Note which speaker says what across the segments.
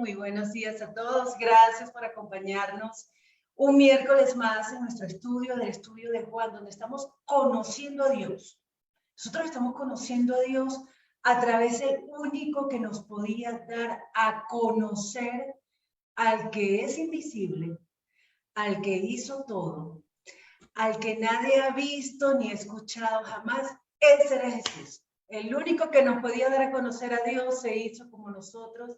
Speaker 1: Muy buenos días a todos. Gracias por acompañarnos un miércoles más en nuestro estudio del estudio de Juan, donde estamos conociendo a Dios. Nosotros estamos conociendo a Dios a través del único que nos podía dar a conocer al que es invisible, al que hizo todo, al que nadie ha visto ni escuchado jamás. Ese era Jesús. El único que nos podía dar a conocer a Dios se hizo como nosotros.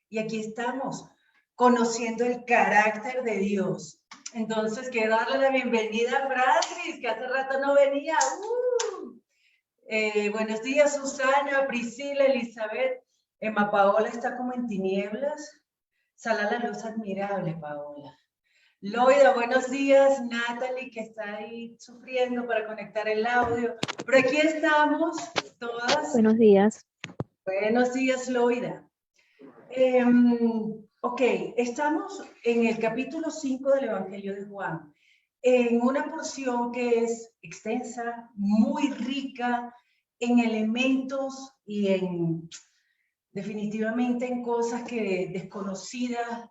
Speaker 1: Y aquí estamos, conociendo el carácter de Dios. Entonces, quiero darle la bienvenida a Francis, que hace rato no venía. Buenos días, Susana, Priscila, Elizabeth. Emma Paola está como en tinieblas. Sale a la luz admirable, Paola. Loida, buenos días. Natalie, que está ahí sufriendo para conectar el audio. Pero aquí estamos todas.
Speaker 2: Buenos días.
Speaker 1: Buenos días, Loida. Ok, estamos en el capítulo 5 del Evangelio de Juan, en una porción que es extensa, muy rica en elementos y definitivamente en cosas que desconocidas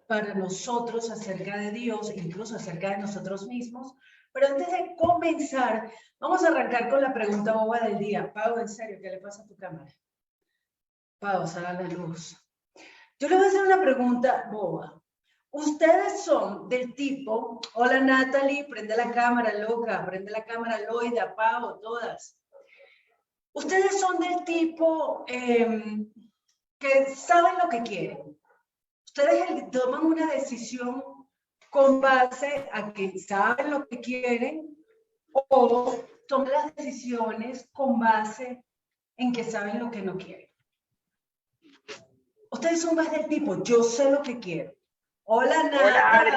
Speaker 1: para nosotros acerca de Dios, incluso acerca de nosotros mismos. Pero antes de comenzar, vamos a arrancar con la pregunta boba del día. Pau, en serio, ¿qué le pasa a tu cámara? Pau, sal a la luz. Yo le voy a hacer una pregunta boba. Ustedes son del tipo, hola Natalie, prende la cámara, loca, prende la cámara, Loida, Pau, todas. Ustedes son del tipo que saben lo que quieren. Ustedes toman una decisión con base a que saben lo que quieren o toman las decisiones con base en que saben lo que no quieren. Ustedes son más del tipo, yo sé lo que quiero. Hola, Nata.
Speaker 3: Hola, Adri.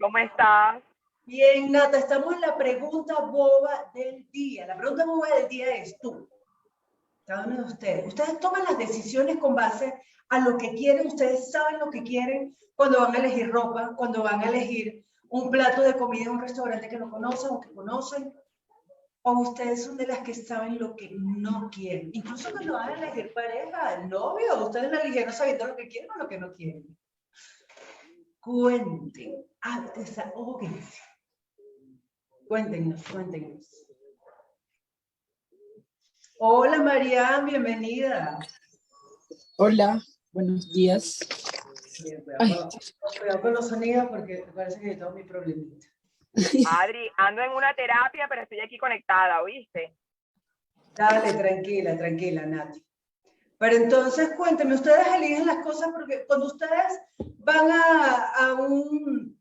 Speaker 3: ¿Cómo estás?
Speaker 1: Bien, Nata, estamos en la pregunta boba del día. La pregunta boba del día es tú, cada uno de ustedes. Ustedes toman las decisiones con base a lo que quieren, ustedes saben lo que quieren cuando van a elegir ropa, cuando van a elegir un plato de comida en un restaurante que no conocen o que conocen. O ustedes son de las que saben lo que no quieren. Incluso cuando van a elegir pareja, el novio, ustedes la eligieron sabiendo lo que quieren o lo que no quieren. Cuenten, desahóguense. Cuéntenos. Hola, Mariam, bienvenida.
Speaker 4: Hola, buenos días.
Speaker 1: Cuidado con los sonidos porque parece que tengo mi problemita.
Speaker 3: Adri, ando en una terapia, pero estoy aquí conectada, ¿oíste?
Speaker 1: Dale, tranquila, Nati. Pero entonces, cuéntenme, ustedes eligen las cosas porque cuando ustedes van a un...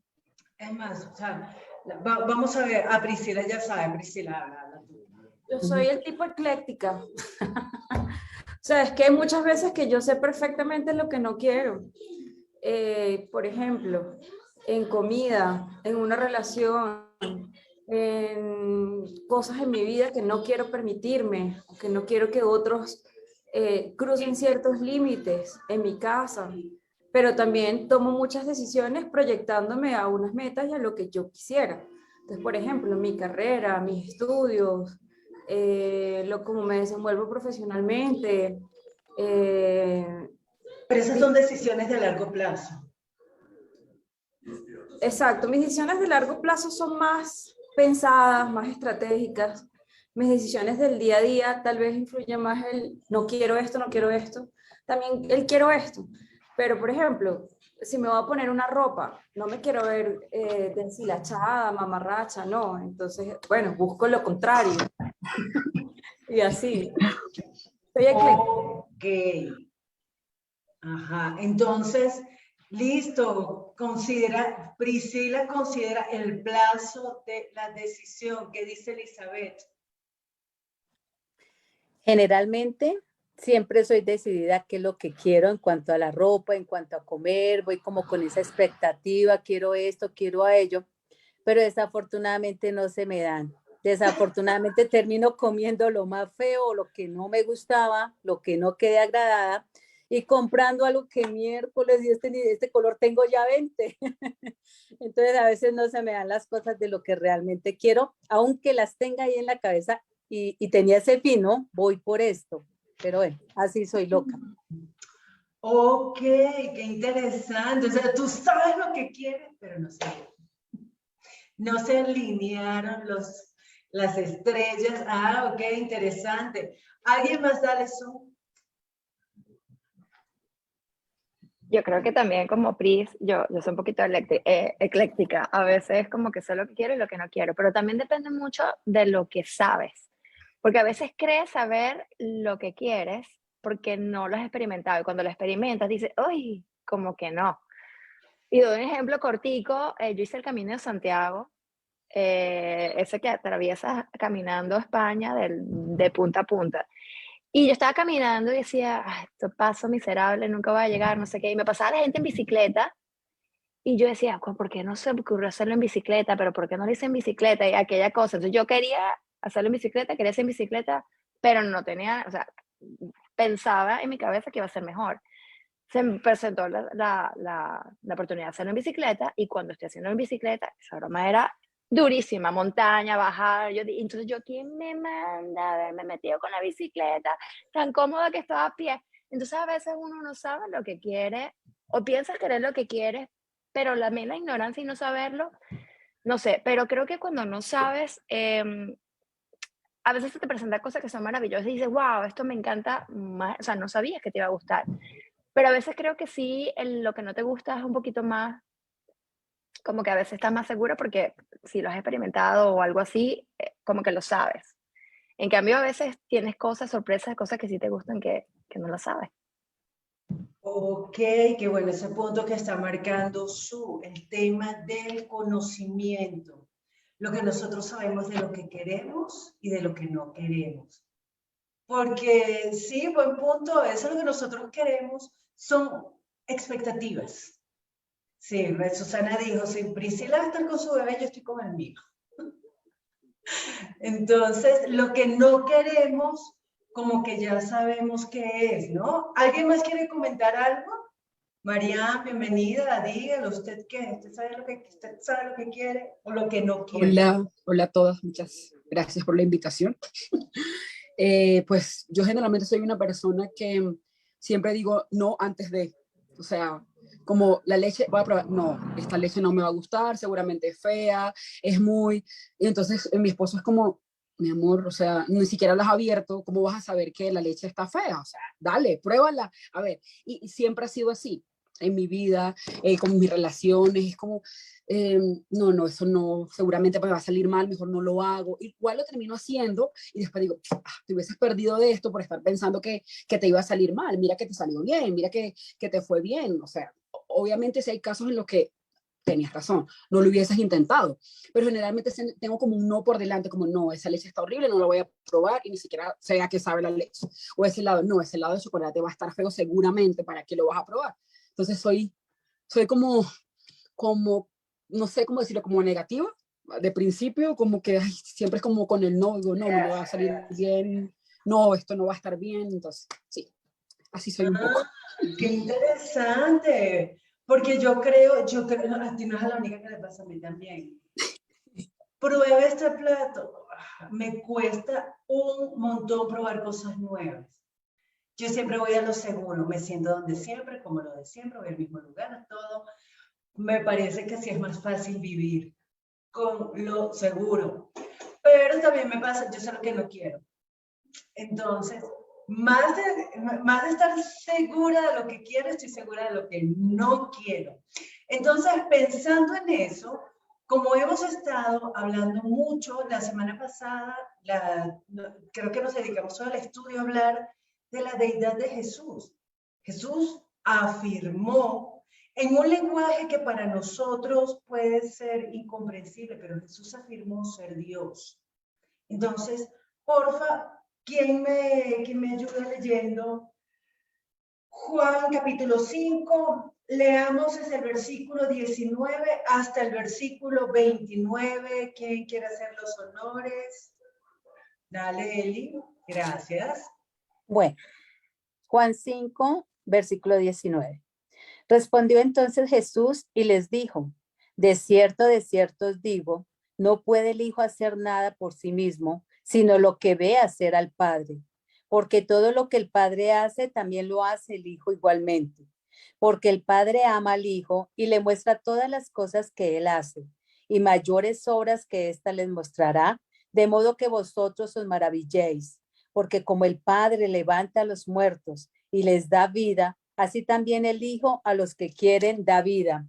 Speaker 1: Es más, o sea, vamos a ver, a Priscila, ya sabe, Priscila, habla tú.
Speaker 5: Yo soy el tipo ecléctica. O sea, es que hay muchas veces que yo sé perfectamente lo que no quiero. Por ejemplo, en comida, en una relación, en cosas en mi vida que no quiero permitirme, que no quiero que otros crucen ciertos límites en mi casa, pero también tomo muchas decisiones proyectándome a unas metas y a lo que yo quisiera. Entonces, por ejemplo, mi carrera, mis estudios, cómo me desenvuelvo profesionalmente.
Speaker 1: Pero esas son decisiones de largo plazo.
Speaker 5: Exacto, mis decisiones de largo plazo son más pensadas, más estratégicas. Mis decisiones del día a día tal vez influye más el no quiero esto, no quiero esto. También el quiero esto. Pero, por ejemplo, si me voy a poner una ropa, no me quiero ver deshilachada, mamarracha, no. Entonces, bueno, busco lo contrario. Y así. Soy ecléctica.
Speaker 1: Ok. Ajá, entonces, listo. Priscila considera el plazo de la decisión. ¿Qué dice Elizabeth?
Speaker 2: Generalmente siempre soy decidida qué es lo que quiero en cuanto a la ropa, en cuanto a comer, voy como con esa expectativa, quiero esto, quiero a ello, pero desafortunadamente no se me dan. Desafortunadamente termino comiendo lo más feo, lo que no me gustaba, lo que no quedé agradada y comprando algo que miércoles y este color tengo ya 20. Entonces a veces no se me dan las cosas de lo que realmente quiero, aunque las tenga ahí en la cabeza y tenía ese fin, ¿no? Voy por esto, pero bueno, así soy loca.
Speaker 1: Ok, qué interesante. O sea, tú sabes lo que quieres, pero no se alinearon las estrellas. Ah, ok, interesante. ¿Alguien más dale eso?
Speaker 6: Yo creo que también como Pris, yo soy un poquito ecléctica. A veces como que sé lo que quiero y lo que no quiero, pero también depende mucho de lo que sabes. Porque a veces crees saber lo que quieres porque no lo has experimentado. Y cuando lo experimentas dices, uy, como que no. Y doy un ejemplo cortico. Yo hice el Camino de Santiago, ese que atraviesas caminando España de punta a punta. Y yo estaba caminando y decía, "Ay, esto paso miserable, nunca voy a llegar, no sé qué". Y me pasaba la gente en bicicleta y yo decía, ¿por qué no se me ocurrió hacerlo en bicicleta? ¿Pero por qué no lo hice en bicicleta? Y aquella cosa. Entonces yo quería hacerlo en bicicleta, quería hacer en bicicleta, pero no tenía, o sea, pensaba en mi cabeza que iba a ser mejor. Se me presentó la oportunidad de hacerlo en bicicleta y cuando estoy haciendo en bicicleta, esa broma era durísima, montaña, bajar. Entonces yo, ¿quién me manda a haberme metido con la bicicleta? Tan cómoda que estaba a pie. Entonces a veces uno no sabe lo que quiere o piensas querer lo que quieres, pero también la ignorancia y no saberlo, no sé, pero creo que cuando no sabes, a veces se te presentan cosas que son maravillosas y dices, wow, esto me encanta, o sea, no sabías que te iba a gustar. Pero a veces creo que sí, lo que no te gusta es un poquito más, como que a veces estás más segura porque si lo has experimentado o algo así, como que lo sabes. En cambio, a veces tienes cosas, sorpresas, cosas que sí te gustan que no lo sabes.
Speaker 1: Ok, qué bueno ese punto que está marcando el tema del conocimiento, lo que nosotros sabemos de lo que queremos y de lo que no queremos. Porque sí, buen punto, eso es lo que nosotros queremos, son expectativas. Sí, Susana dijo, si Priscila va a estar con su bebé, yo estoy con el mío. Entonces, lo que no queremos, como que ya sabemos qué es, ¿no? ¿Alguien más quiere comentar algo? María, bienvenida, dígalo, ¿usted qué? ¿Usted sabe lo que quiere o lo que no quiere?
Speaker 4: Hola, hola a todas, muchas gracias por la invitación. Pues yo generalmente soy una persona que siempre digo no antes de, o sea, como la leche, voy a probar, no, esta leche no me va a gustar, seguramente es fea, es muy, y entonces mi esposo es como, mi amor, o sea, ni siquiera la has abierto, ¿cómo vas a saber que la leche está fea? O sea, dale, pruébala, a ver, y siempre ha sido así en mi vida, con mis relaciones, es como, no, eso no, seguramente me va a salir mal, mejor no lo hago. Igual lo termino haciendo y después digo, te hubieses perdido de esto por estar pensando que te iba a salir mal. Mira que te salió bien, mira que te fue bien. O sea, obviamente si hay casos en los que tenías razón, no lo hubieses intentado, pero generalmente tengo como un no por delante, como no, esa leche está horrible, no la voy a probar y ni siquiera sé a qué sabe la leche. O ese lado, no, ese lado de chocolate va a estar feo seguramente, ¿para qué lo vas a probar? Entonces soy como, no sé cómo decirlo, como negativa, de principio, como que ay, siempre es como con el no, digo, no, no me va a salir bien, no, esto no va a estar bien, entonces, sí, así soy un poco.
Speaker 1: Qué interesante, porque yo creo, a ti no es la única que le pasa a mí también. Pruebe este plato, me cuesta un montón probar cosas nuevas. Yo siempre voy a lo seguro, me siento donde siempre, como lo de siempre, voy al mismo lugar, todo. Me parece que así es más fácil vivir con lo seguro. Pero también me pasa, yo sé lo que no quiero. Entonces, más de estar segura de lo que quiero, estoy segura de lo que no quiero. Entonces, pensando en eso, como hemos estado hablando mucho la semana pasada, creo que nos dedicamos todo el estudio a hablar de la deidad de Jesús. Jesús afirmó en un lenguaje que para nosotros puede ser incomprensible, pero Jesús afirmó ser Dios. Entonces, porfa, ¿quién me ayuda leyendo? Juan capítulo 5, leamos desde el versículo 19 hasta el versículo 29. ¿Quién quiere hacer los honores? Dale, Eli. Gracias.
Speaker 2: Bueno, Juan 5, versículo 19. Respondió entonces Jesús y les dijo, de cierto os digo, no puede el Hijo hacer nada por sí mismo, sino lo que ve hacer al Padre. porque todo lo que el Padre hace, también lo hace el Hijo igualmente. Porque el Padre ama al Hijo y le muestra todas las cosas que Él hace, y mayores obras que ésta les mostrará, de modo que vosotros os maravilléis. Porque como el Padre levanta a los muertos y les da vida, así también el Hijo a los que quieren da vida.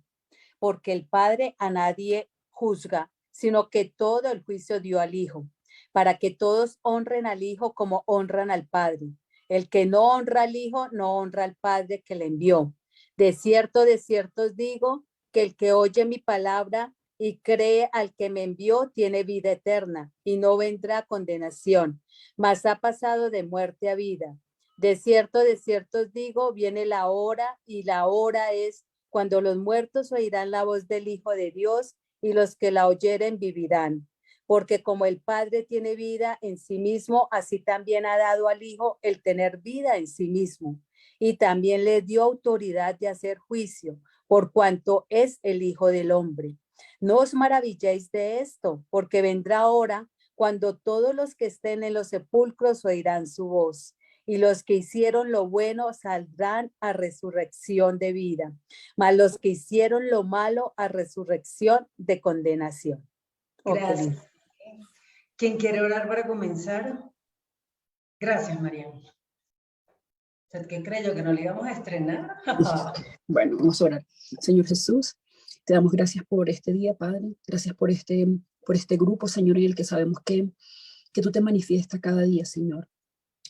Speaker 2: Porque el Padre a nadie juzga, sino que todo el juicio dio al Hijo, para que todos honren al Hijo como honran al Padre. El que no honra al Hijo, no honra al Padre que le envió. De cierto os digo, que el que oye mi palabra y cree al que me envió tiene vida eterna, y no vendrá a condenación, mas ha pasado de muerte a vida. De cierto os digo, viene la hora, y la hora es cuando los muertos oirán la voz del Hijo de Dios, y los que la oyeren vivirán. Porque como el Padre tiene vida en sí mismo, así también ha dado al Hijo el tener vida en sí mismo. Y también le dio autoridad de hacer juicio, por cuanto es el Hijo del Hombre. No os maravilléis de esto, porque vendrá hora cuando todos los que estén en los sepulcros oirán su voz, y los que hicieron lo bueno saldrán a resurrección de vida, mas los que hicieron lo malo a resurrección de condenación.
Speaker 1: Gracias. ¿Quién quiere orar para comenzar? Gracias, María. ¿Usted qué creyó? ¿Que no le íbamos a estrenar?
Speaker 4: Bueno, vamos a orar. Señor Jesús, te damos gracias por este día, Padre. Gracias por este grupo, Señor, en el que sabemos que tú te manifiestas cada día, Señor.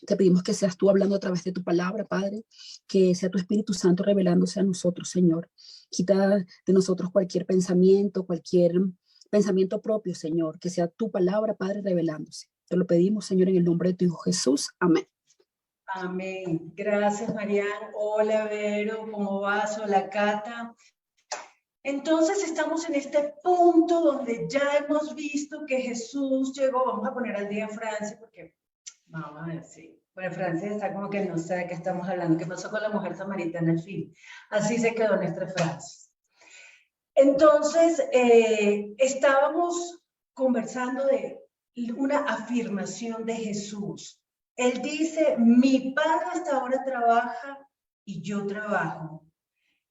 Speaker 4: Te pedimos que seas tú hablando a través de tu palabra, Padre, que sea tu Espíritu Santo revelándose a nosotros, Señor. Quita de nosotros cualquier pensamiento propio, Señor, que sea tu palabra, Padre, revelándose. Te lo pedimos, Señor, en el nombre de tu Hijo Jesús. Amén.
Speaker 1: Amén. Gracias, Marian. Hola, Vero, ¿cómo vas? Hola, Cata. Entonces estamos en este punto donde ya hemos visto que Jesús llegó. Vamos a poner al día a Francia porque vamos a ver si. Bueno, Francia está como que no sé de qué estamos hablando. ¿Qué pasó con la mujer samaritana al fin? Así se quedó nuestra frase. Entonces, estábamos conversando de una afirmación de Jesús. Él dice, mi Padre hasta ahora trabaja y yo trabajo.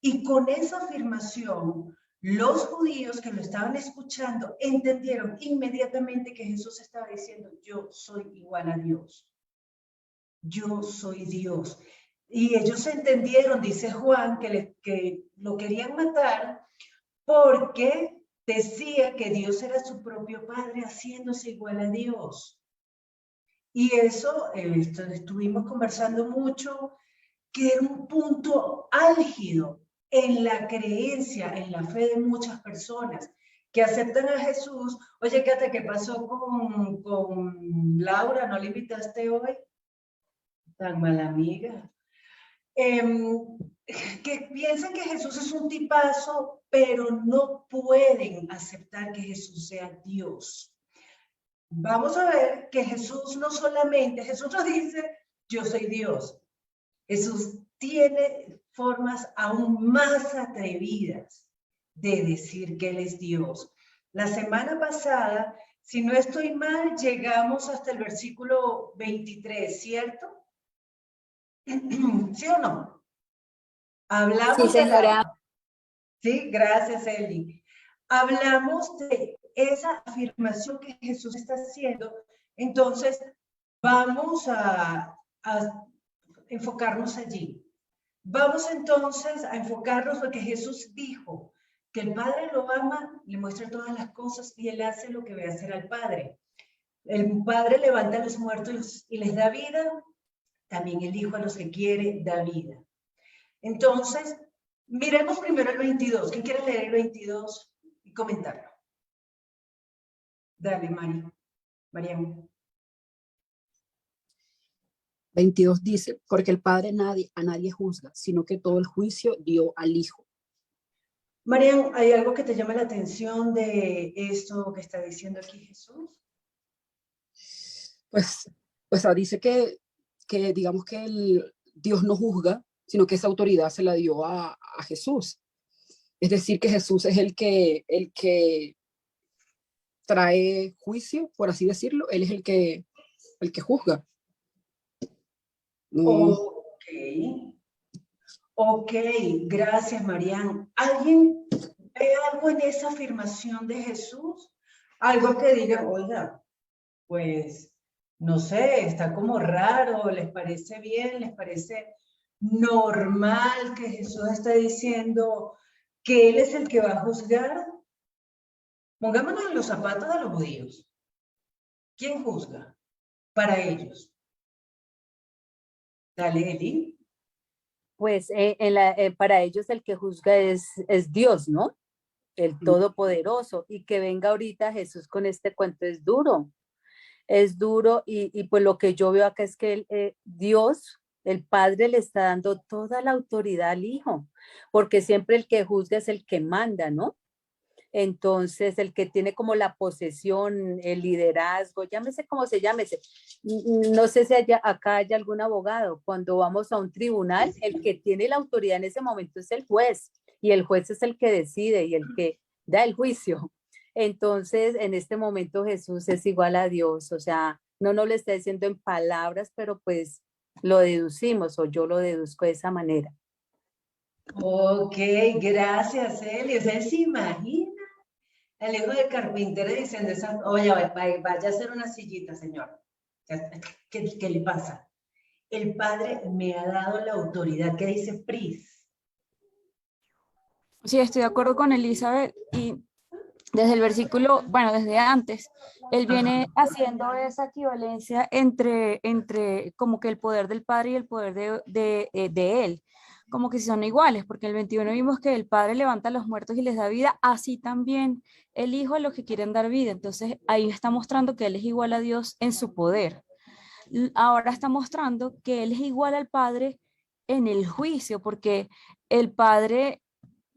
Speaker 1: Y con esa afirmación, los judíos que lo estaban escuchando entendieron inmediatamente que Jesús estaba diciendo, yo soy igual a Dios. Yo soy Dios. Y ellos entendieron, dice Juan, que lo querían matar porque decía que Dios era su propio Padre haciéndose igual a Dios. Y eso estuvimos conversando mucho, que era un punto álgido en la creencia, en la fe de muchas personas que aceptan a Jesús. Oye, Cata, ¿qué pasó con Laura? ¿No la invitaste hoy? Tan mala amiga. Que piensan que Jesús es un tipazo, pero no pueden aceptar que Jesús sea Dios. Vamos a ver que Jesús no solamente, Jesús nos dice, yo soy Dios. Jesús tiene formas aún más atrevidas de decir que Él es Dios. La semana pasada, si no estoy mal, llegamos hasta el versículo 23, ¿cierto? ¿Sí o no? Hablamos
Speaker 2: Sí, señora.
Speaker 1: Sí, gracias, Eli. Hablamos de esa afirmación que Jesús está haciendo. Entonces, vamos a enfocarnos allí. Vamos entonces a enfocarnos porque Jesús dijo que el Padre lo ama, le muestra todas las cosas y Él hace lo que ve hacer al Padre. El Padre levanta a los muertos y les da vida, también el Hijo a los que quiere da vida. Entonces, miremos primero el 22. ¿Quién quiere leer el 22 y comentarlo? Dale, Mariam.
Speaker 4: 22 dice, porque el Padre a nadie juzga, sino que todo el juicio dio al Hijo.
Speaker 1: Mariam, ¿hay algo que te llama la atención de esto que está diciendo aquí Jesús?
Speaker 4: Pues dice que digamos que Dios no juzga, sino que esa autoridad se la dio a Jesús. Es decir, que Jesús es el que trae juicio, por así decirlo. Él es el que juzga. Mm,
Speaker 1: Ok, ok, gracias, Marian. ¿Alguien ve algo en esa afirmación de Jesús? Algo que diga, oiga, pues, no sé, está como raro, ¿les parece bien? ¿Les parece normal que Jesús esté diciendo que Él es el que va a juzgar? Pongámonos en los zapatos de los judíos. ¿Quién juzga? Para ellos. Dale, Eli.
Speaker 2: Pues para ellos el que juzga es Dios, ¿no? El Todopoderoso. Y que venga ahorita Jesús con este cuento es duro y pues lo que yo veo acá es que Dios, el Padre, le está dando toda la autoridad al Hijo, porque siempre el que juzga es el que manda, ¿no? Entonces, el que tiene como la posesión, el liderazgo, llámese como se llámese. No sé si acá hay algún abogado. Cuando vamos a un tribunal, el que tiene la autoridad en ese momento es el juez, y el juez es el que decide y el que da el juicio. Entonces, en este momento Jesús es igual a Dios, o sea, no nos lo está diciendo en palabras, pero pues lo deducimos, o yo lo deduzco de esa manera.
Speaker 1: Ok, gracias, Eli. ¿Ustedes se imaginan el hijo de carpintero diciendo esas, oye, vaya a hacer una sillita, señor? ¿Qué le pasa? El Padre me ha dado la autoridad. ¿Qué dice Pris?
Speaker 5: Sí, estoy de acuerdo con Elizabeth y desde el versículo, bueno, desde antes, él viene haciendo esa equivalencia entre como que el poder del Padre y el poder de él, como que si son iguales, porque en el 21 vimos que el Padre levanta a los muertos y les da vida, así también el Hijo a los que quieren dar vida. Entonces ahí está mostrando que Él es igual a Dios en su poder. Ahora está mostrando que Él es igual al Padre en el juicio, porque el Padre,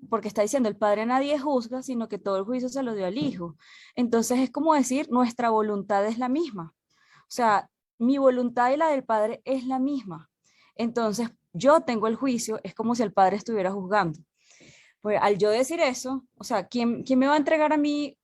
Speaker 5: porque está diciendo, el Padre nadie juzga, sino que todo el juicio se lo dio al Hijo. Entonces es como decir, nuestra voluntad es la misma. O sea, mi voluntad y la del Padre es la misma. Entonces yo tengo el juicio, es como si el Padre estuviera juzgando. Pues al yo decir eso, o sea, ¿quién me va a entregar a mí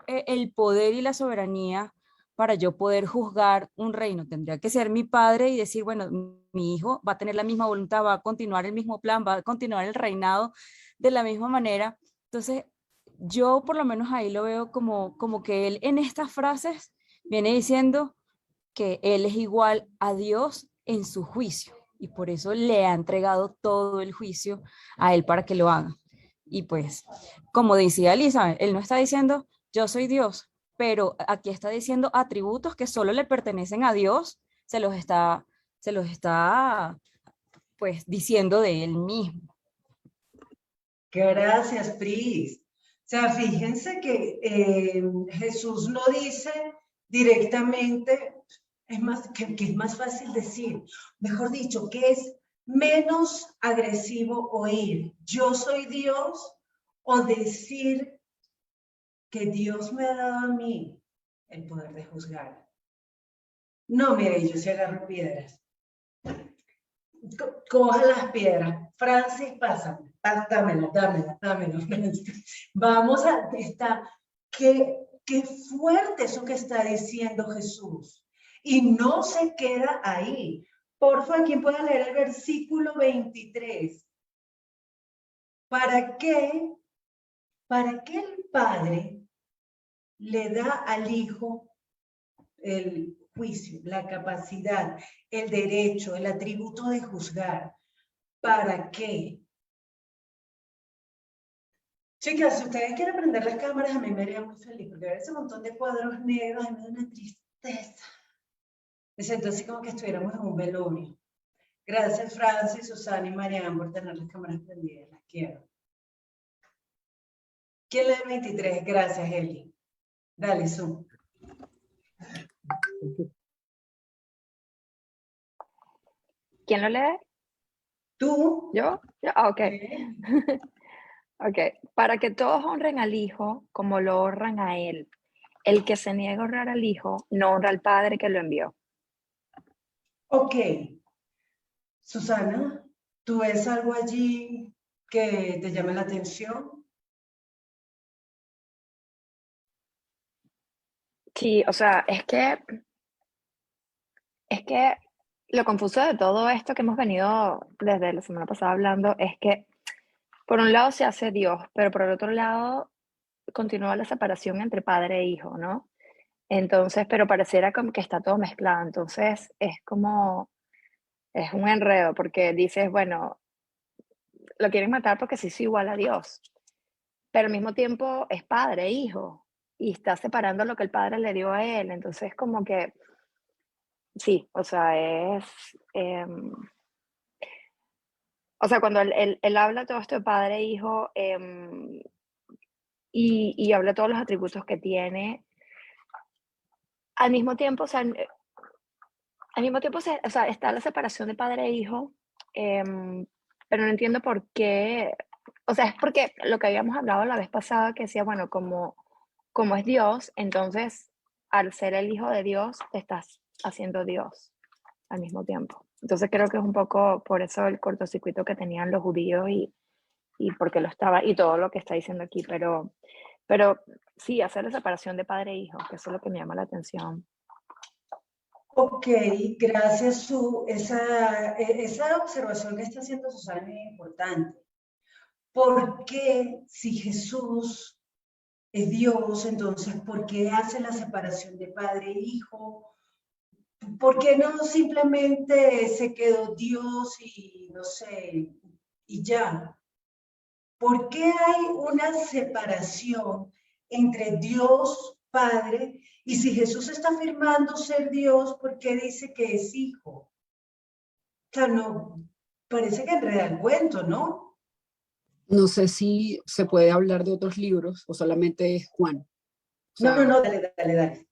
Speaker 5: el poder y la soberanía para yo poder juzgar un reino? Tendría que ser mi padre y decir, bueno, mi hijo va a tener la misma voluntad, va a continuar el mismo plan, va a continuar el reinado de la misma manera. Entonces, yo por lo menos ahí lo veo como que él en estas frases viene diciendo que él es igual a Dios en su juicio y por eso le ha entregado todo el juicio a él para que lo haga. Y pues, como decía Elizabeth, él no está diciendo yo soy Dios, pero aquí está diciendo atributos que solo le pertenecen a Dios, se los está pues diciendo de él mismo.
Speaker 1: Gracias, Pris. O sea, fíjense que Jesús no dice directamente, que es más fácil decir, mejor dicho, que es menos agresivo oír, yo soy Dios, o decir que Dios me ha dado a mí el poder de juzgar. No, mire, yo se agarro piedras. Coja las piedras. Francis, pásame. Dámela, Francis. Vamos a estar. Qué fuerte eso que está diciendo Jesús. Y no se queda ahí. Porfa, ¿quién puede leer el versículo 23? ¿Para qué? ¿Para qué el Padre le da al Hijo el juicio, la capacidad, el derecho, el atributo de juzgar? ¿Para qué? Chicas, si ustedes quieren prender las cámaras, a mí me haría muy feliz, porque ver ese montón de cuadros negros me da una tristeza. Me siento así como que estuviéramos en un velorio. Gracias, Francis, Susana y Marian, por tener las cámaras prendidas. Las quiero. ¿Quién lee el 23? Gracias, Eli. Dale, Zoom.
Speaker 6: ¿Quién lo lee?
Speaker 1: ¿Tú?
Speaker 6: ¿Yo? Ok. Ok. Para que todos honren al Hijo como lo honran a Él. El que se niega a honrar al Hijo no honra al Padre que lo envió.
Speaker 1: Ok. Susana, ¿tú ves algo allí que te llame la atención?
Speaker 6: Sí, o sea, es que lo confuso de todo esto que hemos venido desde la semana pasada hablando es que por un lado se hace Dios, pero por el otro lado continúa la separación entre padre e hijo, ¿no? Entonces, pero pareciera como que está todo mezclado. Entonces, es como, es un enredo, porque dices, bueno, lo quieren matar porque se hizo igual a Dios, pero al mismo tiempo es padre e hijo, y está separando lo que el padre le dio a él. Entonces, como que, sí, o sea, o sea, cuando él habla todo esto de padre e hijo, y habla todos los atributos que tiene, al mismo tiempo, o sea, al mismo tiempo o sea, está la separación de padre e hijo, pero no entiendo por qué. O sea, es porque lo que habíamos hablado la vez pasada, que decía, bueno, como es Dios, entonces al ser el hijo de Dios, te estás haciendo Dios al mismo tiempo. Entonces creo que es un poco por eso el cortocircuito que tenían los judíos y porque lo estaba, y todo lo que está diciendo aquí, pero sí, hacer la separación de padre e hijo, que eso es lo que me llama la atención.
Speaker 1: Ok, gracias, Su. Esa observación que está haciendo Susana es muy importante. ¿Por qué si Jesús es Dios, entonces por qué hace la separación de padre e hijo? ¿Por qué no simplemente se quedó Dios y no sé, y ya? ¿Por qué hay una separación entre Dios Padre y si Jesús está afirmando ser Dios, ¿por qué dice que es hijo? O sea, no, parece que enreda el cuento, ¿no?
Speaker 4: No sé si se puede hablar de otros libros o solamente es Juan. O sea,
Speaker 1: No, dale.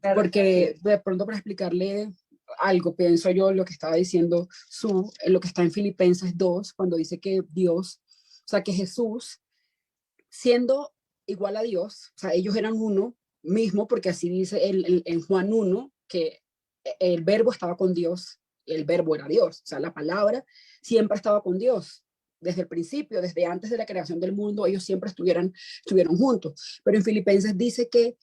Speaker 1: Claro,
Speaker 4: porque de pronto para explicarle algo, pienso yo lo que estaba diciendo lo que está en Filipenses 2, cuando dice que Dios, o sea, que Jesús, siendo igual a Dios, o sea, ellos eran uno mismo, porque así dice en Juan 1, que el verbo estaba con Dios, el verbo era Dios, o sea, la palabra siempre estaba con Dios. Desde el principio, desde antes de la creación del mundo, ellos siempre estuvieron juntos. Pero en Filipenses dice que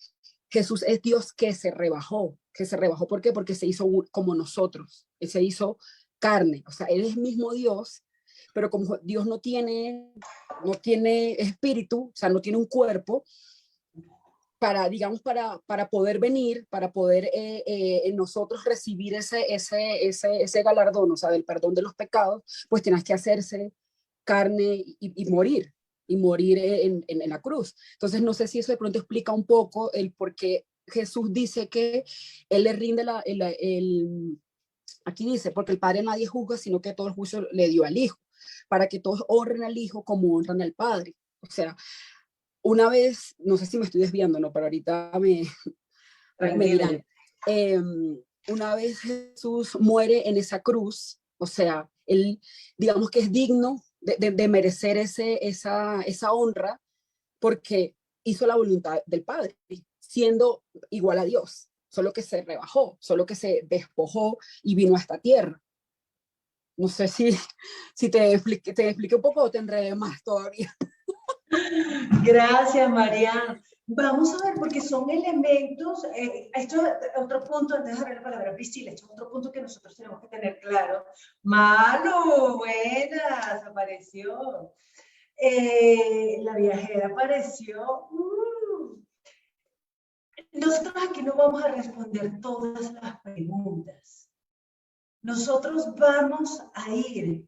Speaker 4: Jesús es Dios que se rebajó. ¿Por qué? Porque se hizo como nosotros, Él se hizo carne, o sea, Él es mismo Dios, pero como Dios no tiene espíritu, o sea, no tiene un cuerpo, digamos, para poder venir, para poder nosotros recibir ese galardón, o sea, del perdón de los pecados, pues tienes que hacerse carne y morir en la cruz. Entonces, no sé si eso de pronto explica un poco el por qué Jesús dice que Él le rinde aquí dice, porque el Padre nadie juzga, sino que todo el juicio le dio al Hijo, para que todos honren al Hijo como honran al Padre. O sea, una vez, no sé si me estoy desviando, ¿no? Pero ahorita me dirán, una vez Jesús muere en esa cruz, o sea, Él, digamos que es digno de merecer esa honra porque hizo la voluntad del Padre, siendo igual a Dios, solo que se rebajó, solo que se despojó y vino a esta tierra. No sé si te expliqué un poco o te enredé más todavía.
Speaker 1: Gracias, María. Vamos a ver, porque son elementos, esto es otro punto, antes de darle la palabra a Priscila, esto es otro punto que nosotros tenemos que tener claro. Malu, buenas, apareció. La viajera apareció. Nosotros aquí no vamos a responder todas las preguntas. Nosotros vamos a ir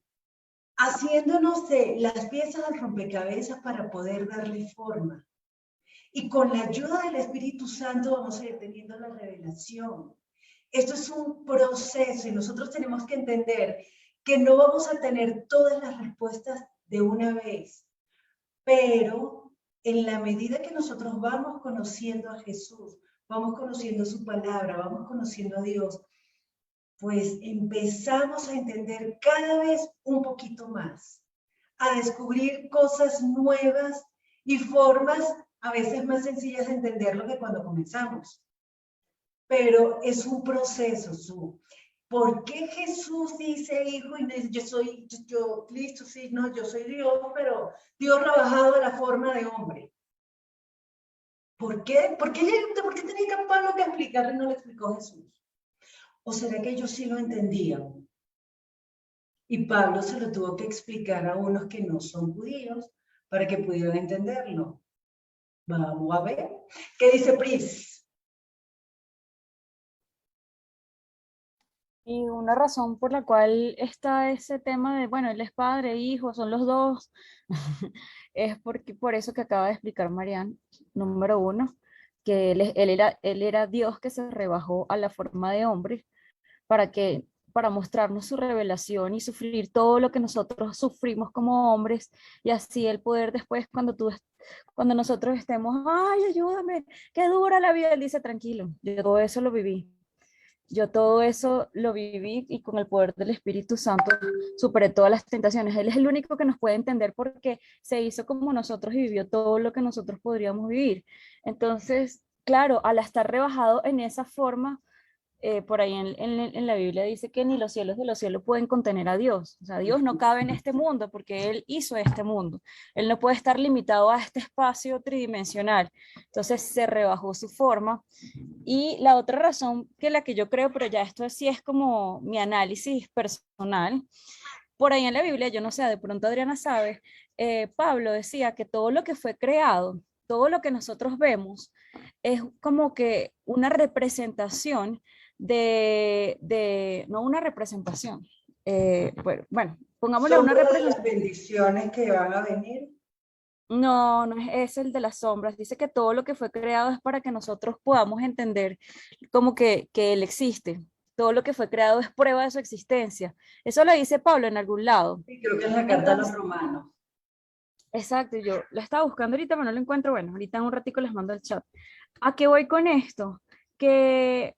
Speaker 1: haciéndonos de las piezas del rompecabezas para poder darle forma. Y con la ayuda del Espíritu Santo vamos a ir teniendo la revelación. Esto es un proceso y nosotros tenemos que entender que no vamos a tener todas las respuestas de una vez, pero en la medida que nosotros vamos conociendo a Jesús, vamos conociendo su palabra, vamos conociendo a Dios, pues empezamos a entender cada vez un poquito más, a descubrir cosas nuevas y formas a veces más sencillas de entenderlo que cuando comenzamos. Pero es un proceso, ¿Por qué Jesús dice, hijo, y yo, listo, sí, no, yo soy Dios, pero Dios rebajado de la forma de hombre? ¿Por qué? ¿Por qué tenía que Pablo que explicarle y no le explicó Jesús? ¿O será que ellos sí lo entendían? Y Pablo se lo tuvo que explicar a unos que no son judíos para que pudieran entenderlo. Vamos a ver. ¿Qué dice Pris?
Speaker 5: Y una razón por la cual está ese tema de, bueno, él es padre, hijo, son los dos, es porque por eso que acaba de explicar Marianne, número uno, que él era Dios que se rebajó a la forma de hombre para para mostrarnos su revelación y sufrir todo lo que nosotros sufrimos como hombres, y así el poder después cuando nosotros estemos, ay, ayúdame, qué dura la vida, él dice, tranquilo, yo todo eso lo viví. Yo todo eso lo viví y con el poder del Espíritu Santo superé todas las tentaciones. Él es el único que nos puede entender porque se hizo como nosotros y vivió todo lo que nosotros podríamos vivir. Entonces, claro, al estar rebajado en esa forma, por ahí en la Biblia dice que ni los cielos de los cielos pueden contener a Dios. O sea, Dios no cabe en este mundo porque Él hizo este mundo. Él no puede estar limitado a este espacio tridimensional. Entonces se rebajó su forma. Y la otra razón que la que yo creo, pero ya esto sí es como mi análisis personal, por ahí en la Biblia, yo no sé, de pronto Adriana sabe, Pablo decía que todo lo que fue creado, todo lo que nosotros vemos, es como que una representación no una representación, bueno, pongámosle
Speaker 1: ¿Son
Speaker 5: una
Speaker 1: todas
Speaker 5: representación.
Speaker 1: las bendiciones que van a venir?
Speaker 5: No, no es el de las sombras. Dice que todo lo que fue creado es para que nosotros podamos entender como que Él existe. Todo lo que fue creado es prueba de su existencia. Eso lo dice Pablo en algún lado.
Speaker 1: Sí, creo que es la carta a los romanos.
Speaker 5: Exacto, yo la estaba buscando ahorita, pero no lo encuentro. Bueno, ahorita en un ratico les mando el chat. ¿A qué voy con esto? Que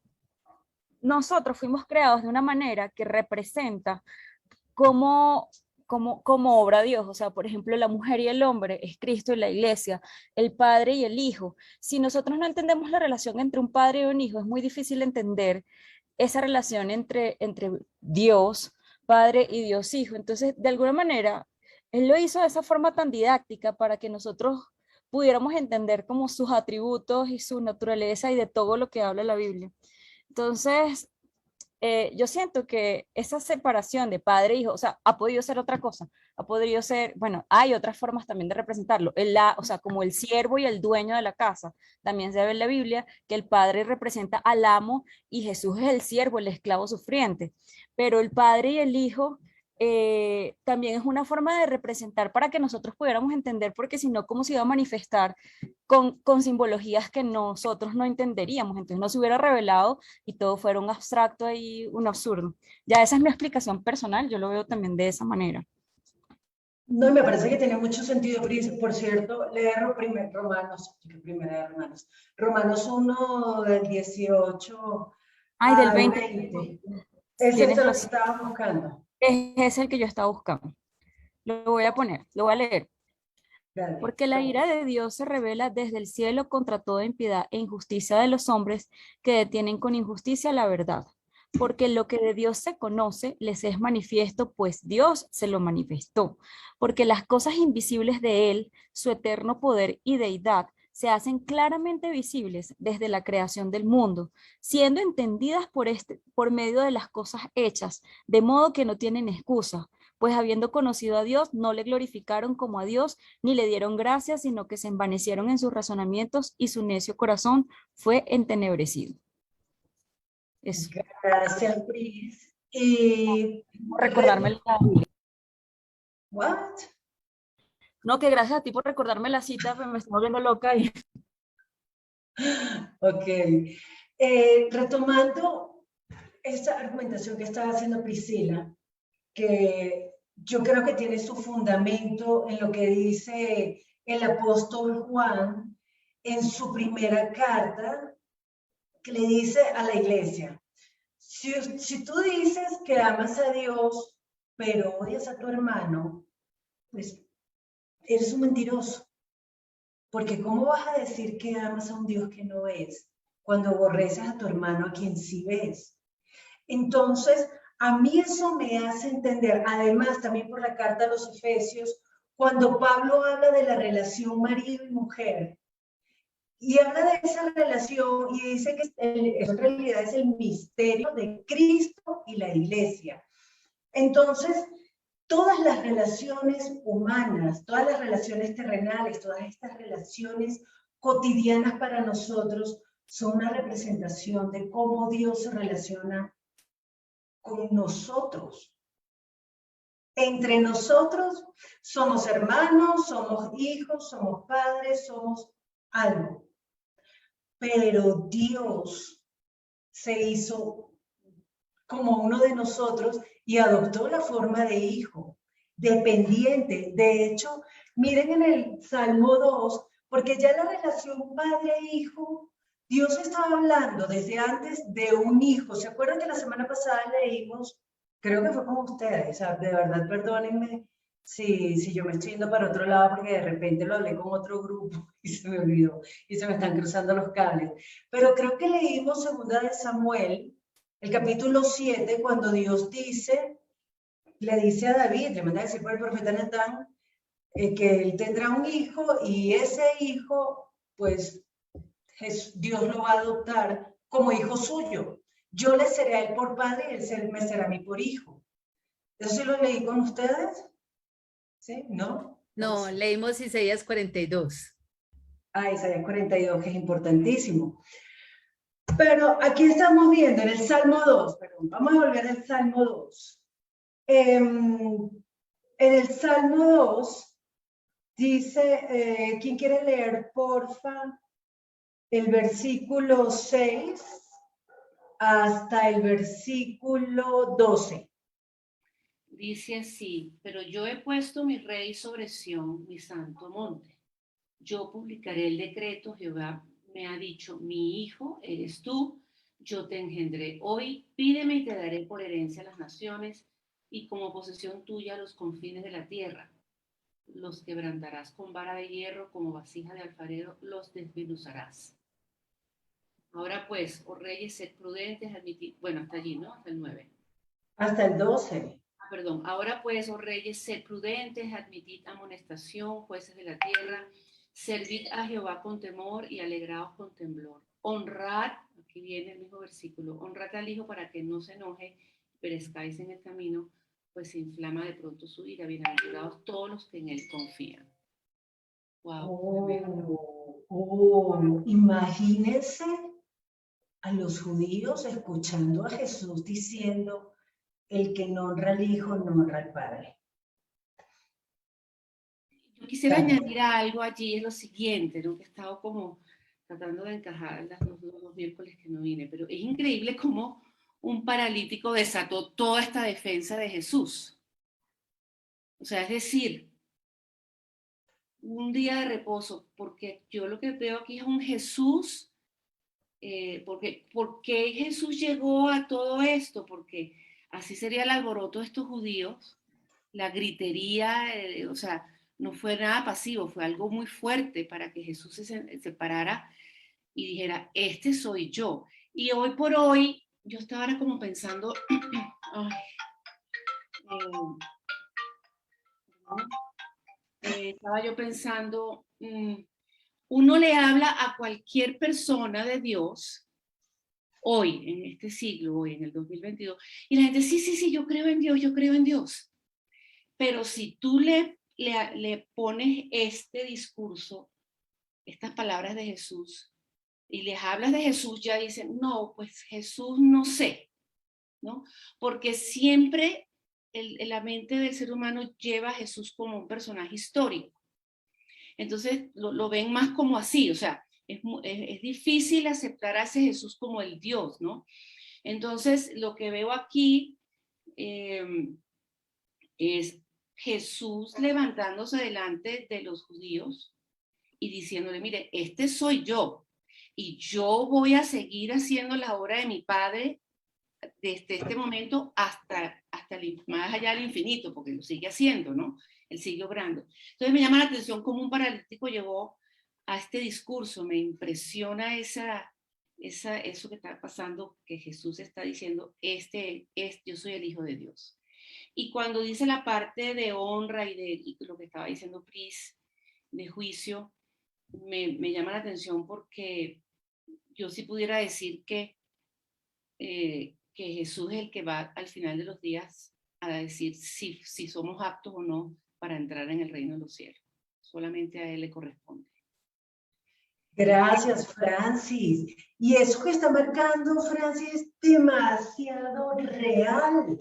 Speaker 5: nosotros fuimos creados de una manera que representa como obra Dios. O sea, por ejemplo, la mujer y el hombre es Cristo y la iglesia, el padre y el hijo. Si nosotros no entendemos la relación entre un padre y un hijo, es muy difícil entender esa relación entre Dios, Padre y Dios Hijo. Entonces, de alguna manera, Él lo hizo de esa forma tan didáctica para que nosotros pudiéramos entender como sus atributos y su naturaleza y de todo lo que habla la Biblia. Entonces, yo siento que esa separación de padre e hijo, o sea, ha podido ser otra cosa, ha podido ser, bueno, hay otras formas también de representarlo, o sea, como el siervo y el dueño de la casa, también se ve en la Biblia que el padre representa al amo y Jesús es el siervo, el esclavo sufriente, pero el padre y el hijo también es una forma de representar para que nosotros pudiéramos entender, porque si no, ¿cómo se iba a manifestar con simbologías que nosotros no entenderíamos? Entonces no se hubiera revelado y todo fuera un abstracto y un absurdo. Ya esa es mi explicación personal, yo lo veo también de esa manera.
Speaker 1: No, y me parece que tiene mucho sentido, Pris. Por cierto, leer Romanos 1 del 18
Speaker 5: Ay, del
Speaker 1: al
Speaker 5: 20.
Speaker 1: 20. Ese
Speaker 5: Tienes
Speaker 1: es lo que
Speaker 5: razón.
Speaker 1: estaba buscando.
Speaker 5: Es el que yo estaba buscando. Lo voy a poner, lo voy a leer.
Speaker 1: Dale.
Speaker 5: Porque la ira de Dios se revela desde el cielo contra toda impiedad e injusticia de los hombres que detienen con injusticia la verdad. Porque lo que de Dios se conoce les es manifiesto, pues Dios se lo manifestó. Porque las cosas invisibles de Él, su eterno poder y deidad, se hacen claramente visibles desde la creación del mundo, siendo entendidas por medio de las cosas hechas, de modo que no tienen excusa, pues habiendo conocido a Dios, no le glorificaron como a Dios, ni le dieron gracias, sino que se envanecieron en sus razonamientos y su necio corazón fue entenebrecido. Eso.
Speaker 1: Gracias, Pris. Y
Speaker 5: Recordarme la...
Speaker 1: ¿What?
Speaker 5: No, que gracias a ti por recordarme la cita, me estoy volviendo loca.
Speaker 1: Ok. Retomando esta argumentación que estaba haciendo Priscila, que yo creo que tiene su fundamento en lo que dice el apóstol Juan en su primera carta, que le dice a la iglesia, si tú dices que amas a Dios, pero odias a tu hermano, pues eres un mentiroso. Porque ¿cómo vas a decir que amas a un Dios que no es cuando aborreces a tu hermano a quien sí ves? Entonces, a mí eso me hace entender, además también por la carta a los Efesios, cuando Pablo habla de la relación marido y mujer, Y habla de esa relación y dice que eso en realidad es el misterio de Cristo y la iglesia. Entonces, todas las relaciones humanas, todas las relaciones terrenales, todas estas relaciones cotidianas para nosotros son una representación de cómo Dios se relaciona con nosotros. Entre nosotros somos hermanos, somos hijos, somos padres, somos algo. Pero Dios se hizo como uno de nosotros y adoptó la forma de hijo, dependiente. De hecho, miren en el Salmo 2, porque ya la relación padre-hijo, Dios estaba hablando desde antes de un hijo. ¿Se acuerdan que la semana pasada leímos? Creo que fue como ustedes, o sea, de verdad, perdónenme si yo me estoy yendo para otro lado porque de repente lo hablé con otro grupo y se me olvidó y se me están cruzando los cables. Pero creo que leímos segunda de Samuel, el capítulo 7, cuando Dios le dice a David, le manda a decir por el profeta Natán, que él tendrá un hijo y ese hijo, pues Dios lo va a adoptar como hijo suyo. Yo le seré a él por padre y él me será a mí por hijo. ¿Eso sí lo leí con ustedes? ¿Sí? ¿No?
Speaker 2: No, leímos Isaías 42.
Speaker 1: Ah, Isaías 42, que es importantísimo. Pero aquí estamos viendo en el Salmo 2, perdón, vamos a volver al Salmo 2. En el Salmo 2 dice, ¿quién quiere leer, porfa, el versículo 6 hasta el versículo 12?
Speaker 7: Dice así, pero yo he puesto mi rey sobre Sión, mi santo monte. Yo publicaré el decreto, Jehová me ha dicho, mi hijo eres tú, yo te engendré hoy, pídeme y te daré por herencia a las naciones y como posesión tuya los confines de la tierra. Los quebrantarás con vara de hierro, como vasija de alfarero, los desmenuzarás. Ahora pues, oh reyes, sed prudentes, admitid, bueno, hasta allí, ¿no? Hasta el 9.
Speaker 1: Hasta el 12.
Speaker 7: Perdón, ahora pues, oh reyes, sed prudentes, admitid amonestación, jueces de la tierra, servid a Jehová con temor y alegraos con temblor. Honrad, aquí viene el mismo versículo, honrad al Hijo para que no se enoje, perezcáis en el camino, pues se inflama de pronto su ira. Bienaventurados todos los que en él confían. Wow.
Speaker 1: Imagínense a los judíos escuchando a Jesús diciendo, el que no honra al Hijo no honra al Padre.
Speaker 7: Yo quisiera añadir algo allí, es lo siguiente, ¿no? Que he estado como tratando de encajar los dos miércoles que no vine, pero es increíble cómo un paralítico desató toda esta defensa de Jesús. O sea, es decir, un día de reposo, porque yo lo que veo aquí es un Jesús, ¿por qué Jesús llegó a todo esto? Porque así sería el alboroto de estos judíos, la gritería, o sea, no fue nada pasivo, fue algo muy fuerte para que Jesús se parara y dijera, este soy yo. Y hoy por hoy, yo estaba ahora como pensando, estaba yo pensando, uno le habla a cualquier persona de Dios hoy, en este siglo, hoy en el 2022, y la gente, sí, yo creo en Dios, yo creo en Dios. Pero si tú le pones este discurso, estas palabras de Jesús, y les hablas de Jesús, ya dicen, no, pues Jesús no sé, ¿no? Porque siempre la mente del ser humano lleva a Jesús como un personaje histórico. Entonces lo ven más como así, o sea, es difícil aceptar a ese Jesús como el Dios, ¿no? Entonces lo que veo aquí es Jesús levantándose delante de los judíos y diciéndole, mire, este soy yo y yo voy a seguir haciendo la obra de mi Padre desde este momento hasta más allá del infinito, porque lo sigue haciendo, ¿no? Él sigue obrando. Entonces me llama la atención cómo un paralítico llegó a este discurso, me impresiona eso que está pasando, que Jesús está diciendo, yo soy el Hijo de Dios. Y cuando dice la parte de honra y lo que estaba diciendo Pris, de juicio, me llama la atención porque yo sí pudiera decir que Jesús es el que va al final de los días a decir si somos aptos o no para entrar en el reino de los cielos. Solamente a Él le corresponde.
Speaker 1: Gracias, Francis. Y eso que está marcando, Francis, es demasiado real.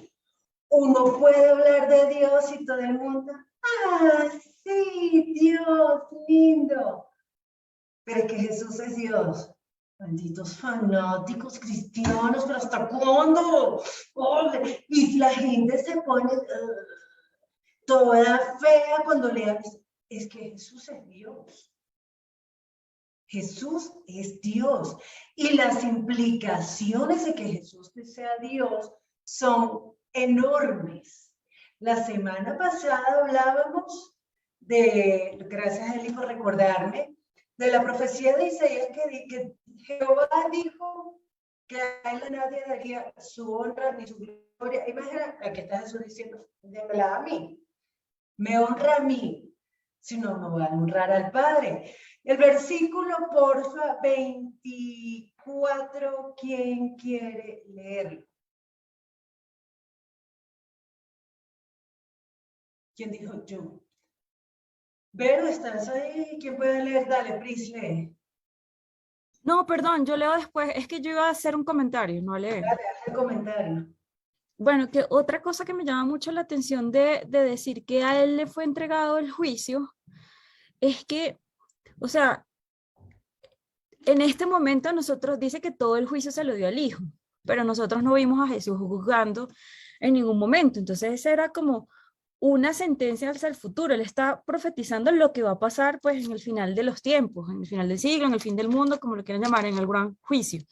Speaker 1: Uno puede hablar de Dios y todo el mundo, ¡ah, sí, Dios, lindo! Pero es que Jesús es Dios. Malditos fanáticos cristianos, pero ¿hasta cuándo? Oh, y la gente se pone toda fea cuando le hablas. Es que Jesús es Dios. Jesús es Dios. Y las implicaciones de que Jesús sea Dios son enormes. La semana pasada hablábamos de, gracias a Eli por recordarme, de la profecía de Isaías que Jehová dijo que a él nadie daría su honra ni su gloria. Imagina, aquí está Jesús diciendo, démela a mí. Me honra a mí, si no, no va a honrar al Padre. El versículo, porfa, 24, ¿quién quiere leerlo? ¿Quién dijo yo? Vero, ¿estás ahí? ¿Quién puede leer? Dale, Pris, lee.
Speaker 5: No, perdón, yo leo después. Es que yo iba a hacer un comentario, no a leer.
Speaker 1: Dale, haz el comentario.
Speaker 5: Bueno, que otra cosa que me llama mucho la atención de decir que a él le fue entregado el juicio es que, o sea, en este momento nosotros dice que todo el juicio se lo dio al Hijo, pero nosotros no vimos a Jesús juzgando en ningún momento. Entonces esa era como una sentencia hacia el futuro. Él está profetizando lo que va a pasar pues en el final de los tiempos, en el final del siglo, en el fin del mundo, como lo quieran llamar, en el gran juicio.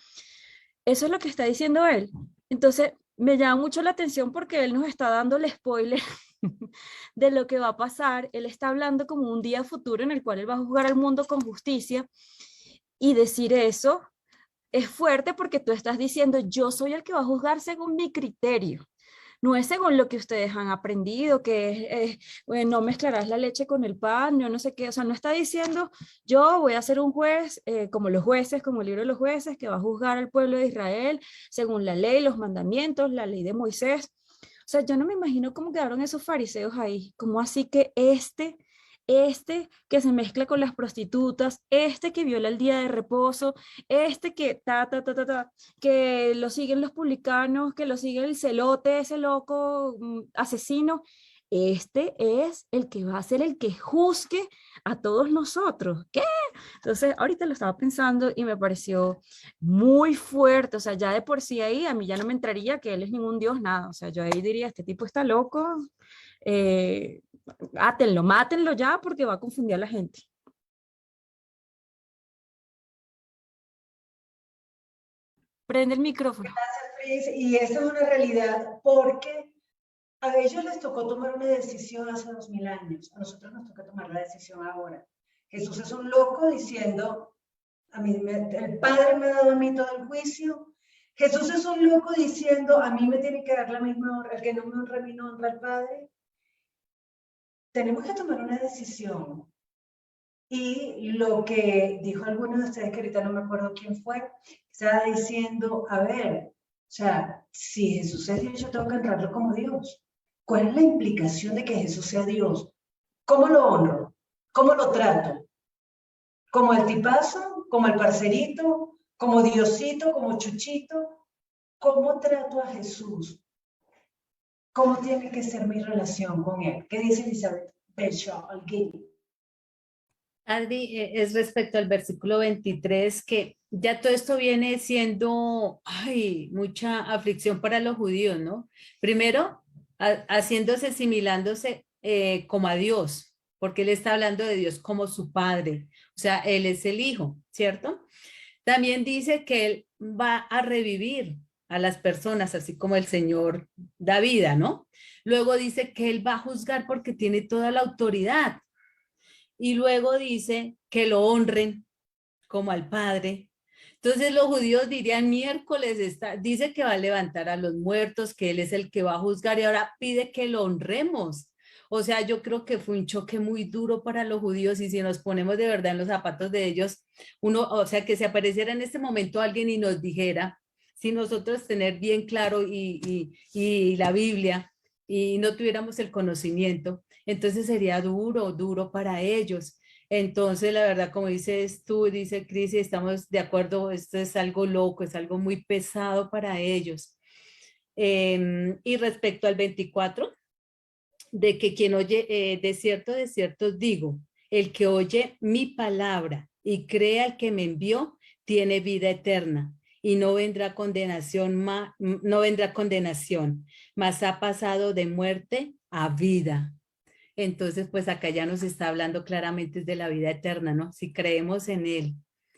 Speaker 5: Eso es lo que está diciendo él. Entonces me llama mucho la atención porque él nos está dando el spoiler de lo que va a pasar. Él está hablando como un día futuro en el cual él va a juzgar al mundo con justicia, y decir eso es fuerte porque tú estás diciendo, yo soy el que va a juzgar según mi criterio. No es según lo que ustedes han aprendido, que no mezclarás la leche con el pan, yo no sé qué. O sea, no está diciendo, yo voy a ser un juez como los jueces, como el libro de los jueces, que va a juzgar al pueblo de Israel según la ley, los mandamientos, la ley de Moisés. O sea, yo no me imagino cómo quedaron esos fariseos ahí. Como así que este que se mezcla con las prostitutas, que viola el día de reposo, que que lo siguen los publicanos, que lo sigue el celote, ese loco asesino, este es el que va a ser el que juzgue a todos nosotros. ¿Qué? Entonces, ahorita lo estaba pensando y me pareció muy fuerte. O sea, ya de por sí ahí a mí ya no me entraría que él es ningún dios, nada. O sea, yo ahí diría, este tipo está loco. Átenlo, mátenlo ya porque va a confundir a la gente. Prende el micrófono.
Speaker 1: Gracias, Pris. Y esa es una realidad porque a ellos les tocó tomar una decisión hace 2000 años. A nosotros nos toca tomar la decisión ahora. Jesús es un loco diciendo, el Padre me ha dado a mí todo el juicio. Jesús es un loco diciendo, a mí me tiene que dar la misma honra, el que no me honra a mí no honra al Padre. Tenemos que tomar una decisión. Y lo que dijo alguno de ustedes, que ahorita no me acuerdo quién fue, estaba diciendo, a ver, o sea, si Jesús es Dios, yo tengo que honrarlo como Dios. ¿Cuál es la implicación de que Jesús sea Dios? ¿Cómo lo honro? ¿Cómo lo trato? ¿Como el tipazo? ¿Como el parcerito? ¿Como Diosito? ¿Como Chuchito? ¿Cómo trato a Jesús? ¿Cómo tiene que ser mi relación con él? ¿Qué dice Elizabeth Belshaw Alguini?
Speaker 2: Adri, es respecto al versículo 23, que ya todo esto viene siendo mucha aflicción para los judíos, ¿no? Primero, haciéndose, asimilándose como a Dios, porque él está hablando de Dios como su padre, o sea, él es el hijo, ¿cierto? También dice que él va a revivir a las personas, así como el Señor da vida, ¿no? Luego dice que él va a juzgar porque tiene toda la autoridad. Y luego dice que lo honren como al Padre. Entonces los judíos dirían, miércoles dice que va a levantar a los muertos, que él es el que va a juzgar y ahora pide que lo honremos. O sea, yo creo que fue un choque muy duro para los judíos y si nos ponemos de verdad en los zapatos de ellos, uno, o sea, que se apareciera en este momento alguien y nos dijera, si nosotros tener bien claro y la Biblia y no tuviéramos el conocimiento, entonces sería duro, duro para ellos. Entonces, la verdad, como dices tú, dice Cris, y estamos de acuerdo, esto es algo loco, es algo muy pesado para ellos. Y respecto al 24, de que quien oye, de cierto os digo, el que oye mi palabra y cree al que me envió, tiene vida eterna y no vendrá condenación, no vendrá condenación, mas ha pasado de muerte a vida. Entonces, pues acá ya nos está hablando claramente de la vida eterna, ¿no? Si creemos en Él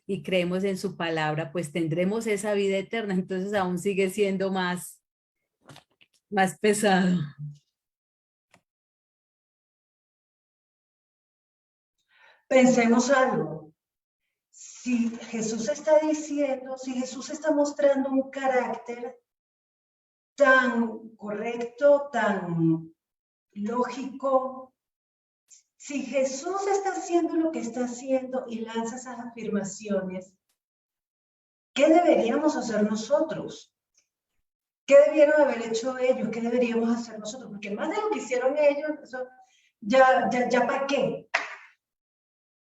Speaker 2: y creemos en su palabra, pues tendremos esa vida eterna. Entonces aún sigue siendo más pesado.
Speaker 1: Pensemos algo. Si Jesús está diciendo, si Jesús está mostrando un carácter tan correcto, tan lógico, si Jesús está haciendo lo que está haciendo y lanza esas afirmaciones, ¿qué deberíamos hacer nosotros? ¿Qué debieron haber hecho ellos? ¿Qué deberíamos hacer nosotros? Porque más de lo que hicieron ellos, eso, ya para qué.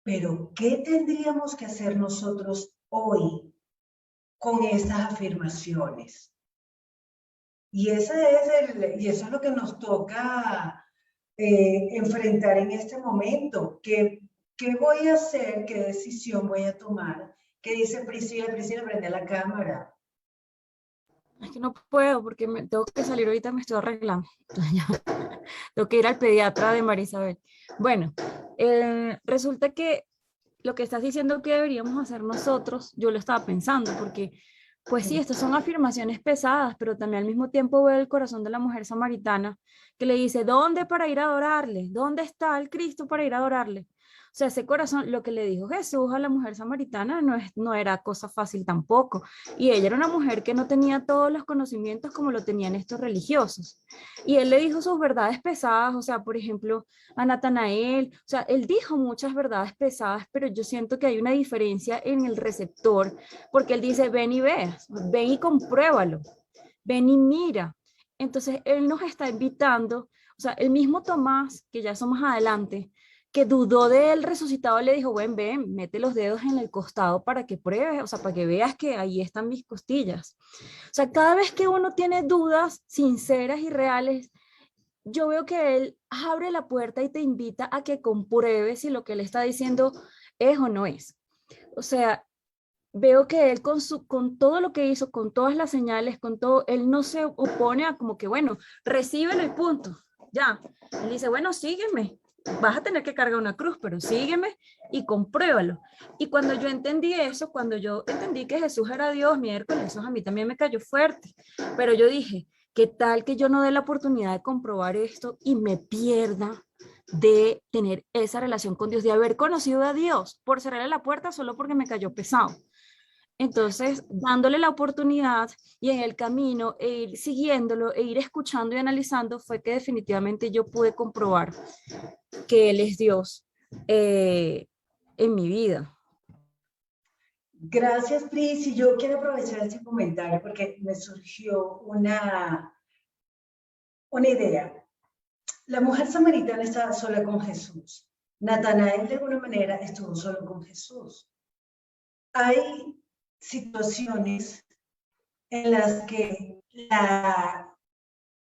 Speaker 1: Pero, ¿qué tendríamos que hacer nosotros hoy con estas afirmaciones? Y eso es lo que nos toca enfrentar en este momento. ¿Qué voy a hacer? ¿Qué decisión voy a tomar? ¿Qué dice Priscila? Priscila, prende la cámara.
Speaker 5: Es que no puedo porque tengo que salir ahorita, me estoy arreglando. Tengo que ir al pediatra de Marisabel. Bueno, resulta que lo que estás diciendo que deberíamos hacer nosotros, yo lo estaba pensando, porque pues sí, estas son afirmaciones pesadas, pero también al mismo tiempo veo el corazón de la mujer samaritana que le dice, ¿dónde para ir a adorarle? ¿Dónde está el Cristo para ir a adorarle? O sea, ese corazón, lo que le dijo Jesús a la mujer samaritana no era cosa fácil tampoco. Y ella era una mujer que no tenía todos los conocimientos como lo tenían estos religiosos. Y él le dijo sus verdades pesadas, o sea, por ejemplo, a Natanael, o sea, él dijo muchas verdades pesadas, pero yo siento que hay una diferencia en el receptor, porque él dice, ven y veas, ven y compruébalo, ven y mira. Entonces, él nos está invitando, o sea, el mismo Tomás, que ya eso más adelante, que dudó de él resucitado, le dijo, ven, mete los dedos en el costado para que pruebes, o sea, para que veas que ahí están mis costillas. O sea, cada vez que uno tiene dudas sinceras y reales, yo veo que él abre la puerta y te invita a que compruebes si lo que él está diciendo es o no es. O sea, veo que él con todo lo que hizo, con todas las señales, con todo, él no se opone a como que, bueno, recíbelo y punto, ya. Él dice, bueno, sígueme, vas a tener que cargar una cruz, pero sígueme y compruébalo. Y cuando yo entendí eso, cuando yo entendí que Jesús era Dios, miércoles, eso a mí también me cayó fuerte, pero yo dije, ¿qué tal que yo no dé la oportunidad de comprobar esto y me pierda de tener esa relación con Dios, de haber conocido a Dios por cerrarle la puerta solo porque me cayó pesado? Entonces, dándole la oportunidad y en el camino, e ir siguiéndolo, e ir escuchando y analizando, fue que definitivamente yo pude comprobar que Él es Dios en mi vida.
Speaker 1: Gracias, Pris. Y yo quiero aprovechar este comentario porque me surgió una idea. La mujer samaritana estaba sola con Jesús. Natanael, de alguna manera, estuvo solo con Jesús. Hay situaciones en las que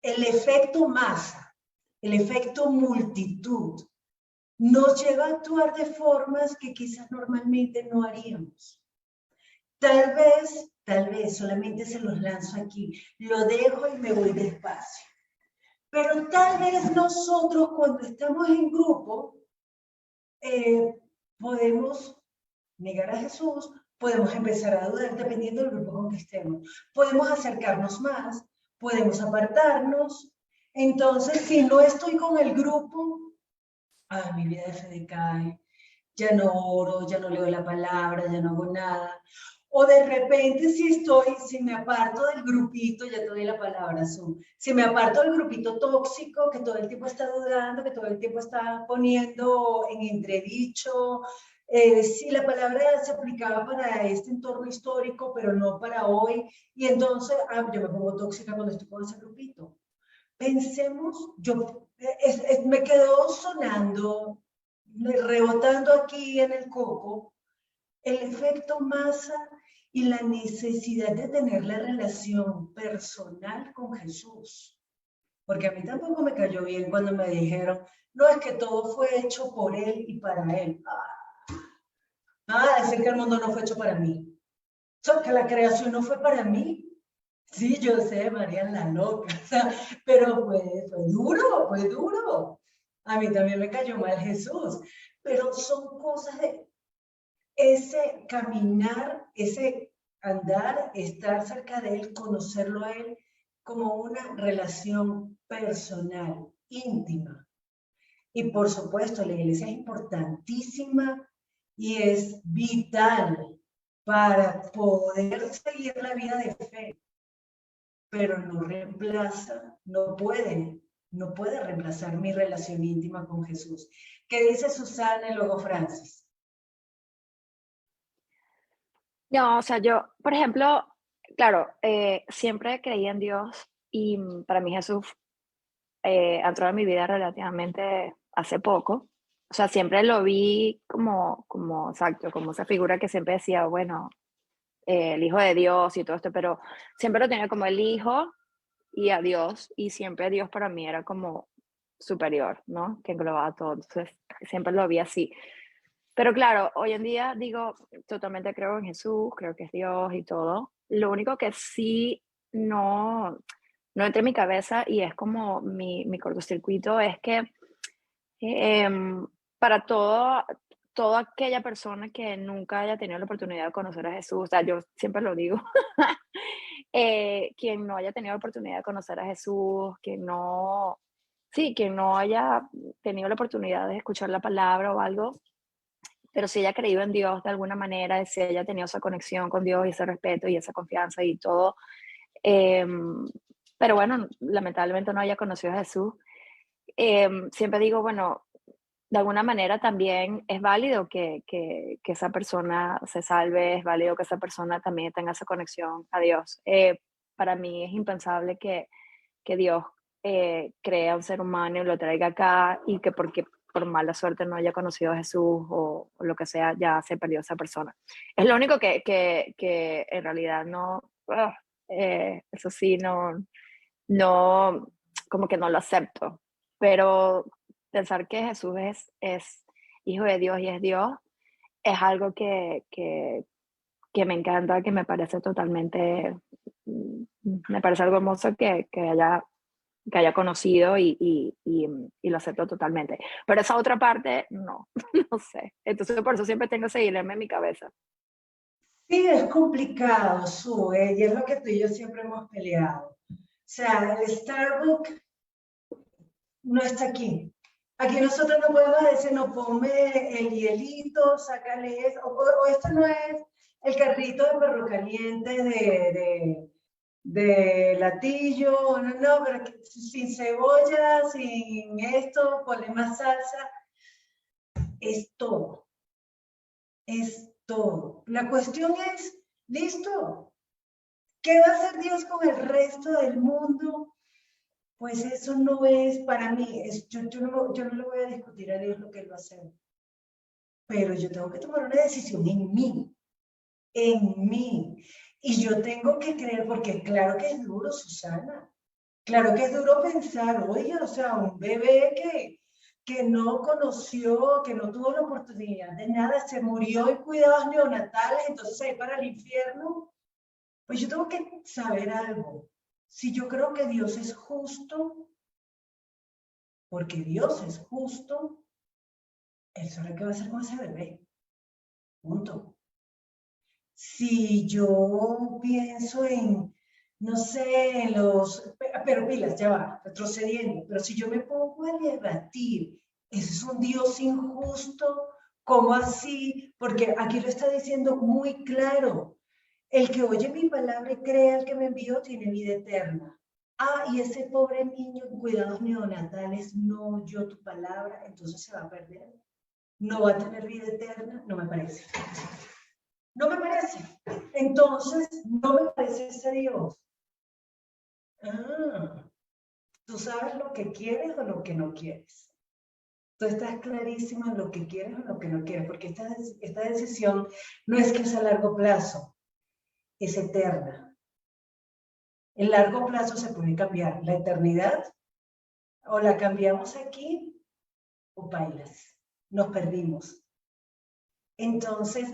Speaker 1: el efecto masa, el efecto multitud, nos lleva a actuar de formas que quizás normalmente no haríamos. Tal vez, solamente se los lanzo aquí, lo dejo y me voy despacio. Pero tal vez nosotros cuando estamos en grupo podemos negar a Jesús, podemos empezar a dudar dependiendo del grupo con que estemos. Podemos acercarnos más, podemos apartarnos. Entonces, si no estoy con el grupo, mi vida de fe decae, ya no oro, ya no leo la palabra, ya no hago nada. O de repente si me aparto del grupito, ya te doy la palabra, si me aparto del grupito tóxico, que todo el tiempo está dudando, que todo el tiempo está poniendo en entredicho, si la palabra se aplicaba para este entorno histórico, pero no para hoy, y entonces yo me pongo tóxica cuando estoy con ese grupito. Pensemos, me quedó sonando, rebotando aquí en el coco, el efecto masa y la necesidad de tener la relación personal con Jesús. Porque a mí tampoco me cayó bien cuando me dijeron, no, es que todo fue hecho por Él y para Él. Es que el mundo no fue hecho para mí. Que la creación no fue para mí. Sí, yo sé, María la loca, pero fue duro. A mí también me cayó mal Jesús, pero son cosas de ese caminar, ese andar, estar cerca de Él, conocerlo a Él como una relación personal, íntima. Y por supuesto, la iglesia es importantísima y es vital para poder seguir la vida de fe. Pero no reemplaza, no puede reemplazar mi relación íntima con Jesús. ¿Qué dice Susana y luego Francis?
Speaker 6: No, o sea, yo, por ejemplo, claro, siempre creí en Dios y para mí Jesús entró en mi vida relativamente hace poco. O sea, siempre lo vi exacto, como esa figura que siempre decía, bueno, el Hijo de Dios y todo esto, pero siempre lo tenía como el Hijo y a Dios, y siempre Dios para mí era como superior, ¿no? Que englobaba todo, entonces siempre lo vi así. Pero claro, hoy en día digo, totalmente creo en Jesús, creo que es Dios y todo. Lo único que sí no entra en mi cabeza y es como mi cortocircuito es que para toda aquella persona que nunca haya tenido la oportunidad de conocer a Jesús, o sea, yo siempre lo digo, quien no haya tenido la oportunidad de conocer a Jesús, quien no haya tenido la oportunidad de escuchar la palabra o algo, pero si haya creído en Dios de alguna manera, si haya tenido esa conexión con Dios y ese respeto y esa confianza y todo, pero bueno, lamentablemente no haya conocido a Jesús, siempre digo, bueno, de alguna manera también es válido que esa persona se salve, es válido que esa persona también tenga esa conexión a Dios. Para mí es impensable que Dios crea un ser humano y lo traiga acá y que porque por mala suerte no haya conocido a Jesús o lo que sea, ya se perdió esa persona. Es lo único que en realidad no, eso sí, no, como que no lo acepto. Pero pensar que Jesús es Hijo de Dios y es Dios, es algo que me encanta, que me parece totalmente, me parece algo hermoso que haya conocido y lo acepto totalmente. Pero esa otra parte, no, no sé. Entonces por eso siempre tengo ese dilema en mi cabeza.
Speaker 1: Sí, es complicado, Sue, y es lo que tú y yo siempre hemos peleado. O sea, el Starbucks no está aquí. Aquí nosotros no podemos decir, no, ponme el hielito, sácale eso, o esto no es el carrito de perro caliente de latillo, no, pero sin cebolla, sin esto, ponle más salsa. Es todo. Es todo. La cuestión es, listo, ¿qué va a hacer Dios con el resto del mundo? Pues eso no es para mí, yo no le voy a discutir a Dios lo que Él va a hacer, pero yo tengo que tomar una decisión en mí, y yo tengo que creer, porque claro que es duro, Susana, claro que es duro pensar, oye, o sea, un bebé que no conoció, que no tuvo la oportunidad de nada, se murió en cuidados neonatales, entonces ahí para el infierno, pues yo tengo que saber algo. Si yo creo que Dios es justo, porque Dios es justo, Él sabe qué va a hacer con ese bebé. Punto. Si yo pienso en, no sé, pero pilas, ya va, retrocediendo, pero si yo me pongo a debatir, ¿eso es un Dios injusto? ¿Cómo así? Porque aquí lo está diciendo muy claro. El que oye mi palabra y cree al que me envió tiene vida eterna. Ah, y ese pobre niño en cuidados neonatales no oyó tu palabra, entonces se va a perder. No va a tener vida eterna, no me parece. No me parece. Entonces, no me parece ese Dios. Ah, tú sabes lo que quieres o lo que no quieres. Tú estás clarísima en lo que quieres o lo que no quieres, porque esta decisión no es que es a largo plazo, es eterna. El largo plazo se puede cambiar. La eternidad, o la cambiamos aquí, o bailas. Nos perdimos. Entonces,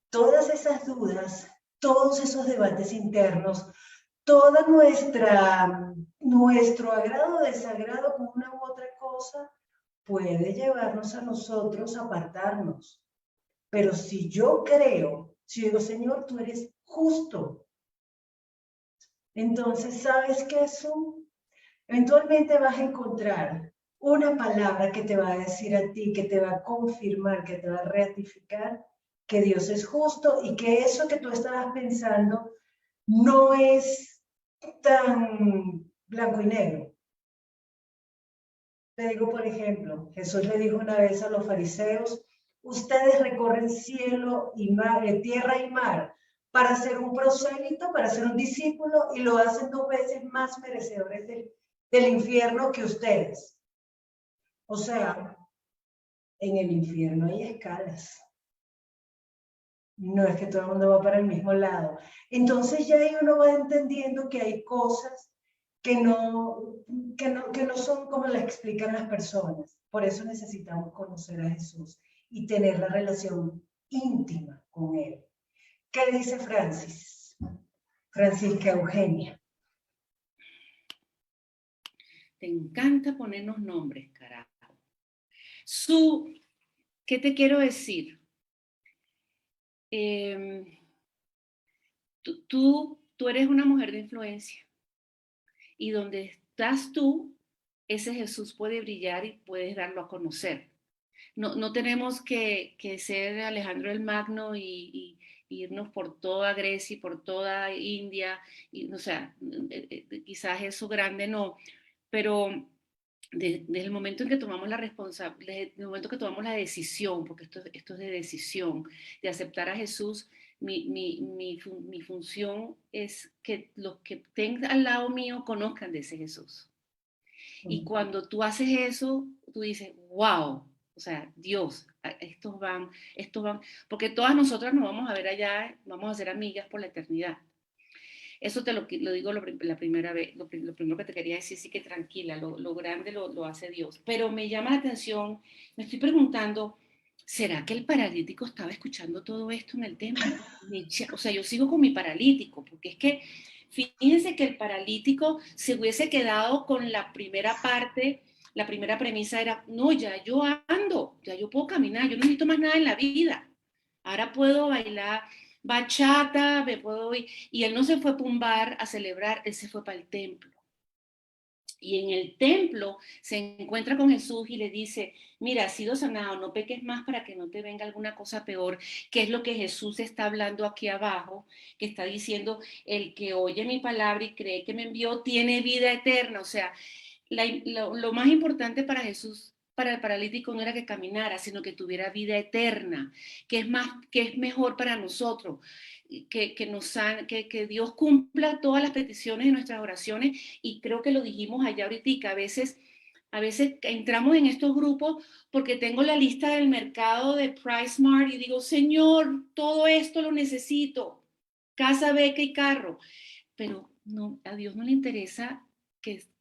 Speaker 1: todas esas dudas, todos esos debates internos, toda nuestro agrado o desagrado con una u otra cosa, puede llevarnos a nosotros a apartarnos. Pero si yo creo, si digo, Señor, tú eres justo, entonces, ¿sabes qué es? Eventualmente vas a encontrar una palabra que te va a decir a ti, que te va a confirmar, que te va a ratificar que Dios es justo y que eso que tú estabas pensando no es tan blanco y negro. Te digo, por ejemplo, Jesús le dijo una vez a los fariseos, ustedes recorren cielo y mar, tierra y mar para ser un prosélito, para ser un discípulo, y lo hacen 2 veces más merecedores del infierno que ustedes. O sea, en el infierno hay escalas. No es que todo el mundo va para el mismo lado. Entonces ya ahí uno va entendiendo que hay cosas que no son como las explican las personas. Por eso necesitamos conocer a Jesús y tener la relación íntima con Él. ¿Qué dice Francis? Francisca Eugenia.
Speaker 7: Te encanta ponernos nombres, carajo. ¿Qué te quiero decir? Tú eres una mujer de influencia y donde estás tú, ese Jesús puede brillar y puedes darlo a conocer. No tenemos que ser Alejandro el Magno y irnos por toda Grecia y por toda India, y, o sea, quizás eso grande no, pero desde el momento en que tomamos la responsabilidad, desde el momento que tomamos la decisión, porque esto es de decisión, de aceptar a Jesús, mi función es que los que estén al lado mío conozcan de ese Jesús. Y cuando tú haces eso, tú dices, wow, o sea, Dios, estos van, porque todas nosotras nos vamos a ver allá, vamos a ser amigas por la eternidad. Eso te lo digo la primera vez, lo primero que te quería decir, sí que tranquila, lo grande lo hace Dios. Pero me llama la atención, me estoy preguntando, ¿será que el paralítico estaba escuchando todo esto en el templo? O sea, yo sigo con mi paralítico, porque es que fíjense que el paralítico se hubiese quedado con la primera parte, la primera premisa era, no, ya yo ando, ya yo puedo caminar, yo no necesito más nada en la vida. Ahora puedo bailar bachata, me puedo ir. Y él no se fue para un bar a celebrar, él se fue para el templo. Y en el templo se encuentra con Jesús y le dice, mira, has sido sanado, no peques más para que no te venga alguna cosa peor, que es lo que Jesús está hablando aquí abajo, que está diciendo, el que oye mi palabra y cree que me envió, tiene vida eterna. O sea, lo más importante para Jesús, para el paralítico, no era que caminara, sino que tuviera vida eterna, que es mejor para nosotros. Que Dios cumpla todas las peticiones de nuestras oraciones, y creo que lo dijimos allá ahorita, a veces entramos en estos grupos porque tengo la lista del mercado de PriceSmart y digo, Señor, todo esto lo necesito, casa, beca y carro, pero no, a Dios no le interesa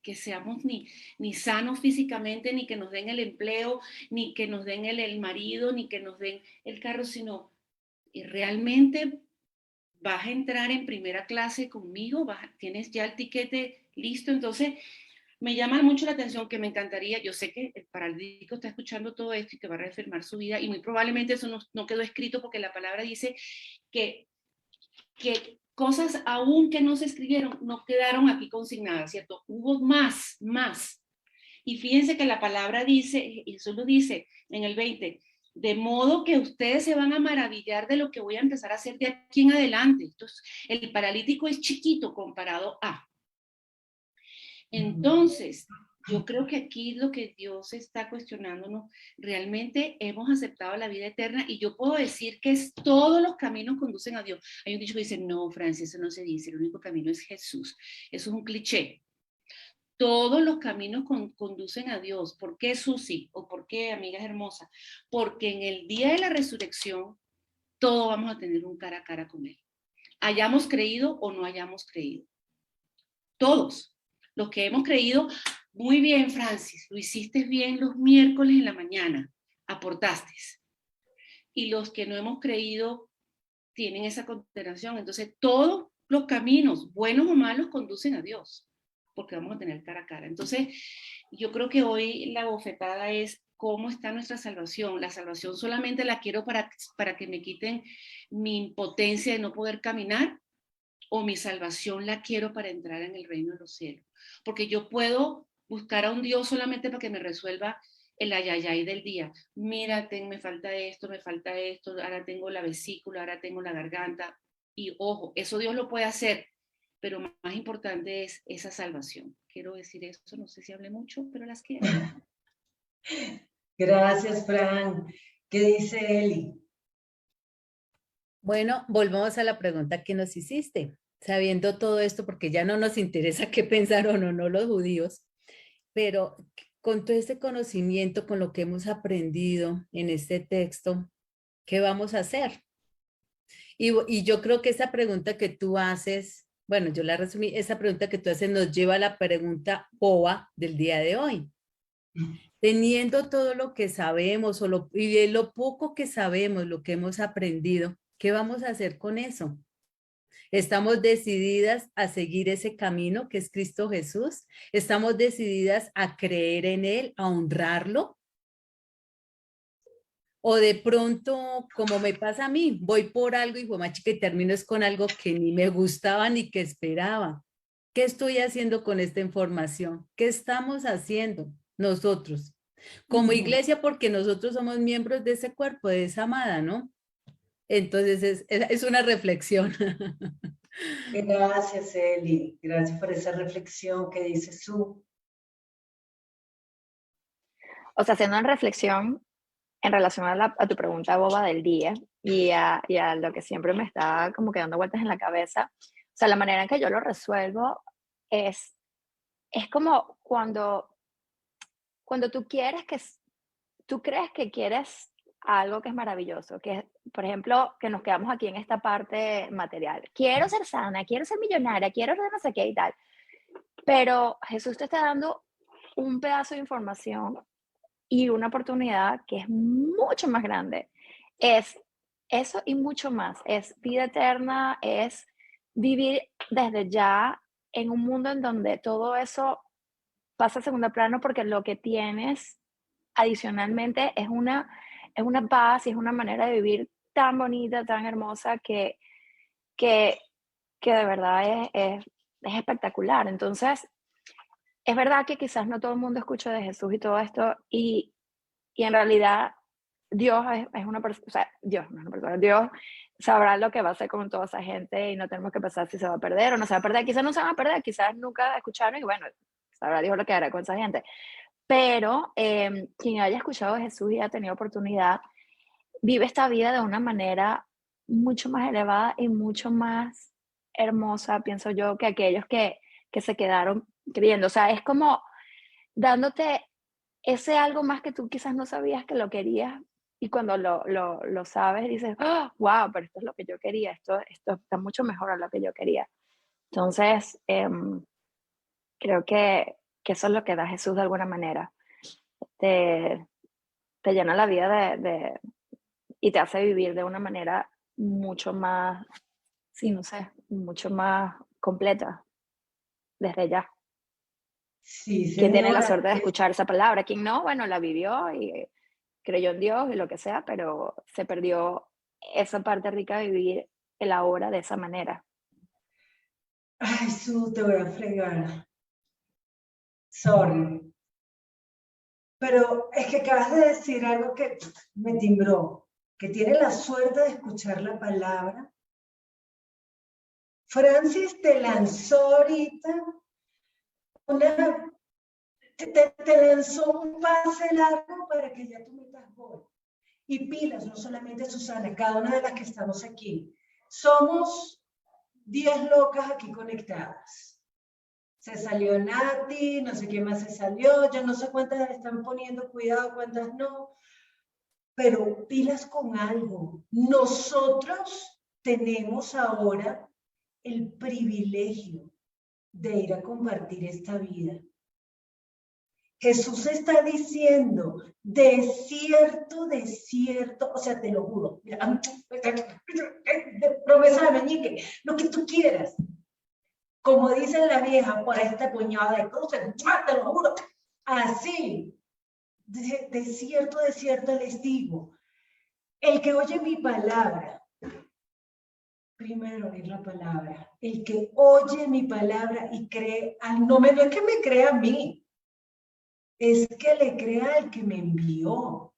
Speaker 7: que seamos ni sanos físicamente, ni que nos den el empleo, ni que nos den el marido, ni que nos den el carro, sino realmente vas a entrar en primera clase conmigo, tienes ya el tiquete listo. Entonces me llama mucho la atención, que me encantaría, yo sé que el paralítico está escuchando todo esto y que va a reafirmar su vida, y muy probablemente eso no quedó escrito, porque la palabra dice que cosas aún que no se escribieron no quedaron aquí consignadas, ¿cierto? Hubo más. Y fíjense que la palabra dice, y eso lo dice en el 20, De modo que ustedes se van a maravillar de lo que voy a empezar a hacer de aquí en adelante. Entonces, el paralítico es chiquito comparado a. Entonces, yo creo que aquí lo que Dios está cuestionándonos, realmente hemos aceptado la vida eterna y yo puedo decir que todos los caminos conducen a Dios. Hay un dicho que dice, no, Francis, eso no se dice, el único camino es Jesús. Eso es un cliché. Todos los caminos conducen a Dios. ¿Por qué, Susi? ¿O por qué, amigas hermosas? Porque en el día de la resurrección, todos vamos a tener un cara a cara con Él. Hayamos creído o no hayamos creído. Todos. Los que hemos creído, muy bien, Francis, lo hiciste bien los miércoles en la mañana, aportaste. Y los que no hemos creído tienen esa consideración. Entonces, todos los caminos, buenos o malos, conducen a Dios, porque vamos a tener cara a cara. Entonces, yo creo que hoy la bofetada es cómo está nuestra salvación. La salvación solamente la quiero para que me quiten mi impotencia de no poder caminar, o mi salvación la quiero para entrar en el reino de los cielos. Porque yo puedo buscar a un Dios solamente para que me resuelva el ayayay del día. Mírate, me falta esto, ahora tengo la vesícula, ahora tengo la garganta. Y ojo, eso Dios lo puede hacer, pero más importante es esa salvación. Quiero decir eso, no sé si hablé mucho, pero las quiero.
Speaker 1: Gracias, Fran. ¿Qué dice Eli?
Speaker 2: Bueno, volvamos a la pregunta que nos hiciste. Sabiendo todo esto, porque ya no nos interesa qué pensaron o no los judíos, pero con todo este conocimiento, con lo que hemos aprendido en este texto, ¿qué vamos a hacer? Y yo creo que esa pregunta que tú haces, bueno, yo la resumí, esa pregunta que tú haces nos lleva a la pregunta boba del día de hoy. Teniendo todo lo que sabemos y de lo poco que sabemos, lo que hemos aprendido, ¿qué vamos a hacer con eso? ¿Estamos decididas a seguir ese camino que es Cristo Jesús? ¿Estamos decididas a creer en Él, a honrarlo? O de pronto, como me pasa a mí, voy por algo y chica, y termino es con algo que ni me gustaba ni que esperaba. ¿Qué estoy haciendo con esta información? ¿Qué estamos haciendo nosotros? Como iglesia, porque nosotros somos miembros de ese cuerpo, de esa amada, ¿no? Entonces es una reflexión.
Speaker 1: Gracias, Eli. Gracias por esa reflexión que dice Su.
Speaker 6: O sea, haciendo una reflexión en relación a tu pregunta boba del día y a lo que siempre me está como que dando vueltas en la cabeza, o sea, la manera en que yo lo resuelvo es como cuando tú crees que quieres algo que es maravilloso, que por ejemplo, que nos quedamos aquí en esta parte material. Quiero ser sana, quiero ser millonaria, quiero ser no sé qué y tal. Pero Jesús te está dando un pedazo de información y una oportunidad que es mucho más grande. Es eso y mucho más. Es vida eterna, es vivir desde ya en un mundo en donde todo eso pasa a segundo plano porque lo que tienes adicionalmente es una paz y es una manera de vivir tan bonita, tan hermosa que de verdad es espectacular. Entonces, es verdad que quizás no todo el mundo escucha de Jesús y todo esto, y en realidad Dios es una persona, o sea, Dios no es una persona, Dios sabrá lo que va a hacer con toda esa gente y no tenemos que pensar si se va a perder o no se va a perder. Quizás no se van a perder, quizás nunca escucharon y bueno, sabrá Dios lo que hará con esa gente. Pero quien haya escuchado a Jesús y ha tenido oportunidad, vive esta vida de una manera mucho más elevada y mucho más hermosa, pienso yo, que aquellos que se quedaron creyendo. O sea, es como dándote ese algo más que tú quizás no sabías que lo querías y cuando lo sabes dices, oh, wow, pero esto es lo que yo quería, esto está mucho mejor a lo que yo quería. Entonces, creo que eso es lo que da Jesús de alguna manera. Te llena la vida y te hace vivir de una manera mucho más, sí, no sé, mucho más completa desde ya.
Speaker 1: Sí,
Speaker 6: Quien tiene la
Speaker 1: señora.
Speaker 6: suerte de escuchar esa palabra, quien no, bueno, la vivió y creyó en Dios y lo que sea, pero se perdió esa parte rica de vivir el ahora de esa manera.
Speaker 1: Ay, Su, te voy a fregar. Sorry. Pero es que acabas de decir algo que me timbró, que tiene la suerte de escuchar la palabra. Francis te lanzó ahorita te lanzó un pase largo para que ya tú metas gol. Y pilas, no solamente Susana, cada una de las que estamos aquí. Somos 10 locas aquí conectadas. Se salió Nati, no sé quién más se salió, yo no sé cuántas están poniendo cuidado, cuántas no. Pero pilas con algo. Nosotros tenemos ahora el privilegio de ir a compartir esta vida. Jesús está diciendo, de cierto, o sea, te lo juro, promesa de meñique, lo que tú quieras. Como dicen las viejas, por esta puñada de cosas, te lo juro. Así, de cierto les digo, el que oye mi palabra, primero oír la palabra, el que oye mi palabra y cree, no es que me crea a mí, es que le crea al que me envió,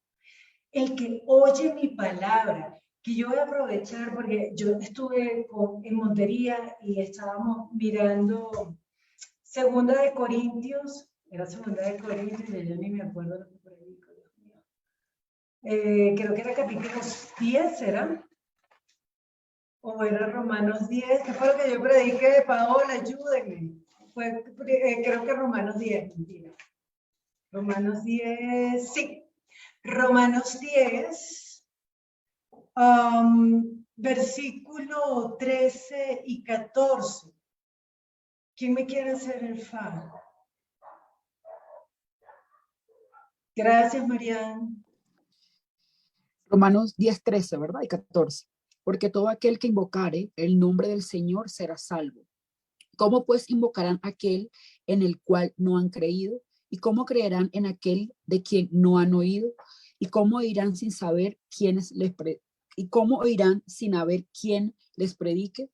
Speaker 1: el que oye mi palabra, que yo voy a aprovechar porque yo estuve en Montería y estábamos mirando Segunda de Corintios, era Segunda de Corintios, yo ni me acuerdo lo que predico, Dios mío. Creo que era capítulo 10, ¿era? O era Romanos 10, ¿qué fue lo que yo prediqué? Paola, ayúdenme. Creo que Romanos 10, mentira. Romanos 10, sí. Romanos 10, versículo 13 y 14. ¿Quién me quiere hacer el favor? Gracias, Marian.
Speaker 4: Romanos 10, 13, ¿verdad? Y 14. Porque todo aquel que invocare el nombre del Señor será salvo. ¿Cómo pues invocarán aquel en el cual no han creído? ¿Y cómo creerán en aquel de quien no han oído? ¿Y cómo oirán sin saber ¿Y cómo oirán sin haber quién les predique?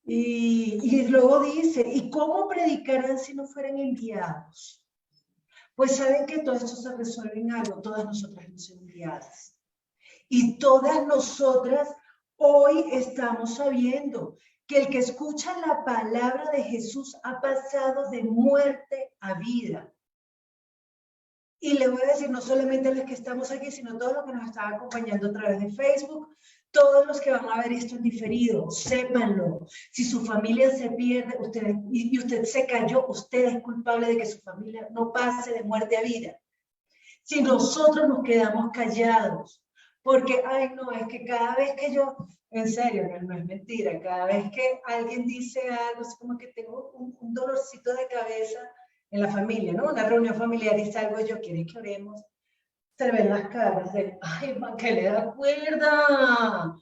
Speaker 1: Y luego dice, ¿y cómo predicarán si no fueran enviados? Pues saben que todo esto se resuelve en algo, todas nosotras hemos enviadas. Y todas nosotras hoy estamos sabiendo que el que escucha la palabra de Jesús ha pasado de muerte a vida. Y le voy a decir, no solamente los que estamos aquí, sino todos los que nos están acompañando a través de Facebook, todos los que van a ver esto en diferido, sépanlo. Si su familia se pierde y usted se cayó, usted es culpable de que su familia no pase de muerte a vida. Si nosotros nos quedamos callados, porque, ay, no, es que cada vez que yo, en serio, no es mentira, cada vez que alguien dice algo, es como que tengo un dolorcito de cabeza en la familia, ¿no? Una reunión familiar y algo, yo quiero que oremos, se ven las caras de, ay, ¿para qué le da cuerda?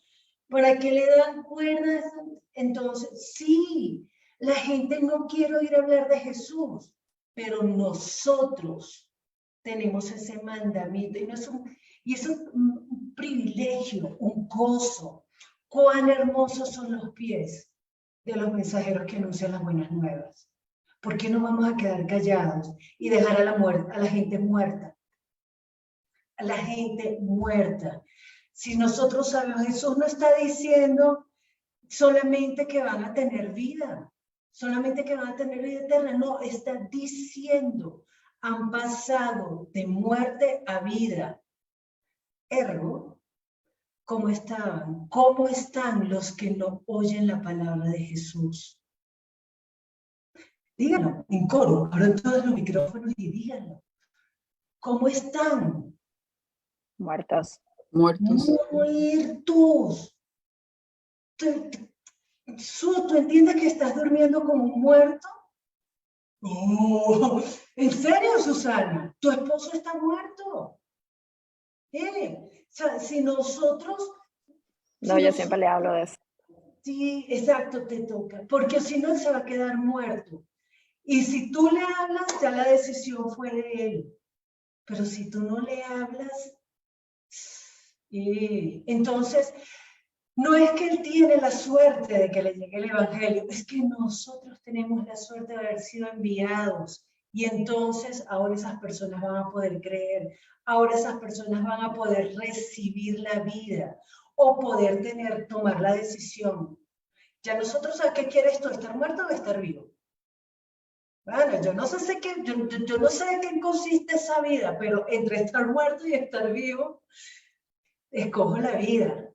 Speaker 1: ¿Para qué le dan cuerda? Entonces, sí, la gente no quiere oír hablar de Jesús, pero nosotros tenemos ese mandamiento y es un privilegio, un gozo. Cuán hermosos son los pies de los mensajeros que anuncian las buenas nuevas. ¿Por qué no vamos a quedar callados y dejar a la gente muerta? A la gente muerta. Si nosotros sabemos, Jesús no está diciendo solamente que van a tener vida, solamente que van a tener vida eterna, no, está diciendo, han pasado de muerte a vida. Ergo, ¿cómo estaban? ¿Cómo están los que no oyen la palabra de Jesús? Díganlo en coro, abran todos los micrófonos y díganlo. ¿Cómo están?
Speaker 6: Muertos.
Speaker 4: Muertos.
Speaker 1: Muertos. ¿Tú entiendes que estás durmiendo como un muerto? Oh, ¿en serio, Susana? ¿Tu esposo está muerto? O sea, si nosotros...
Speaker 6: No, yo siempre le hablo de eso.
Speaker 1: Sí, exacto, te toca. Porque si no, él se va a quedar muerto. Y si tú le hablas, ya la decisión fue de él. Pero si tú no le hablas... entonces... No es que él tiene la suerte de que le llegue el evangelio, es que nosotros tenemos la suerte de haber sido enviados Y entonces ahora esas personas van a poder creer, ahora esas personas van a poder recibir la vida o poder tomar la decisión. Ya nosotros, ¿a qué quieres tú? ¿Estar muerto o estar vivo? Bueno, yo no sé de qué consiste esa vida, pero entre estar muerto y estar vivo, escojo la vida.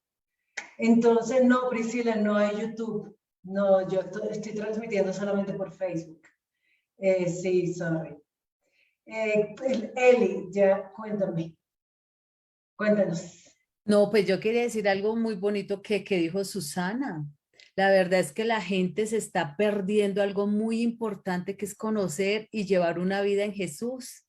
Speaker 1: Entonces, no, Priscila, no hay YouTube. No, yo estoy transmitiendo solamente por Facebook. Sí, sorry. Eli, ya, cuéntanos.
Speaker 2: No, pues yo quería decir algo muy bonito que dijo Susana. La verdad es que la gente se está perdiendo algo muy importante que es conocer y llevar una vida en Jesús.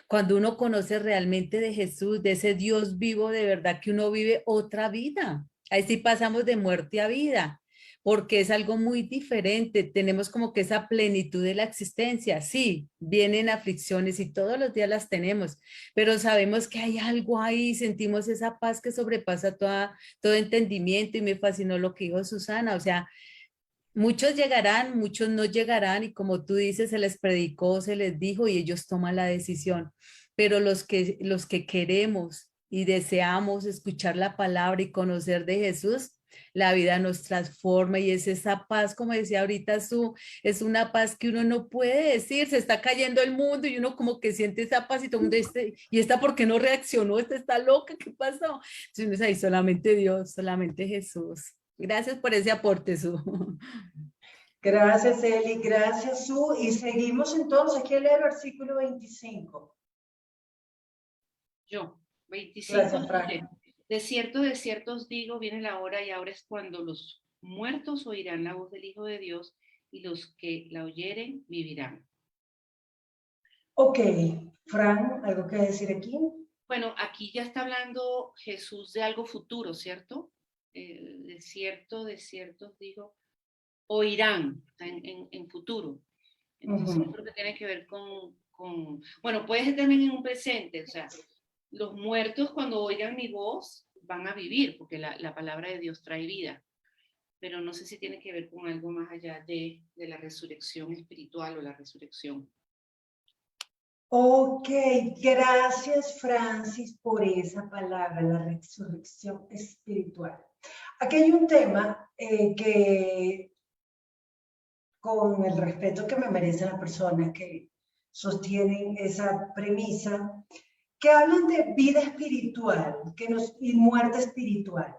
Speaker 2: Cuando uno conoce realmente de Jesús, de ese Dios vivo, de verdad que uno vive otra vida. Ahí sí pasamos de muerte a vida, porque es algo muy diferente. Tenemos como que esa plenitud de la existencia. Sí, vienen aflicciones y todos los días las tenemos, pero sabemos que hay algo ahí, sentimos esa paz que sobrepasa todo entendimiento y me fascinó lo que dijo Susana. O sea, muchos llegarán, muchos no llegarán y como tú dices, se les predicó, se les dijo y ellos toman la decisión. Pero los que queremos y deseamos escuchar la palabra y conocer de Jesús, la vida nos transforma y es esa paz, como decía ahorita es una paz que uno no puede decir, se está cayendo el mundo y uno como que siente esa paz y todo el mundo dice, ¿y esta por qué no reaccionó? ¿Esta está loca? ¿Qué pasó? Entonces ahí solamente Dios, solamente Jesús. Gracias por ese aporte, Su.
Speaker 1: Gracias, Eli, gracias, Su. Y seguimos entonces, ¿quién lee el versículo 25?
Speaker 7: Yo, 25.
Speaker 1: Gracias, Fran.
Speaker 7: De cierto os digo, viene la hora y ahora es cuando los muertos oirán la voz del Hijo de Dios y los que la oyeren vivirán.
Speaker 1: Ok, Fran, ¿algo que decir aquí?
Speaker 7: Bueno, aquí ya está hablando Jesús de algo futuro, ¿cierto? De cierto os digo, oirán en futuro. Entonces, creo que tiene que ver con, bueno, puede ser también en un presente, o sea, los muertos cuando oigan mi voz van a vivir, porque la palabra de Dios trae vida, pero no sé si tiene que ver con algo más allá de la resurrección espiritual o la resurrección.
Speaker 1: Ok, gracias, Francis, por esa palabra, la resurrección espiritual. Aquí hay un tema que, con el respeto que me merecen las personas que sostienen esa premisa, que hablan de vida espiritual y muerte espiritual.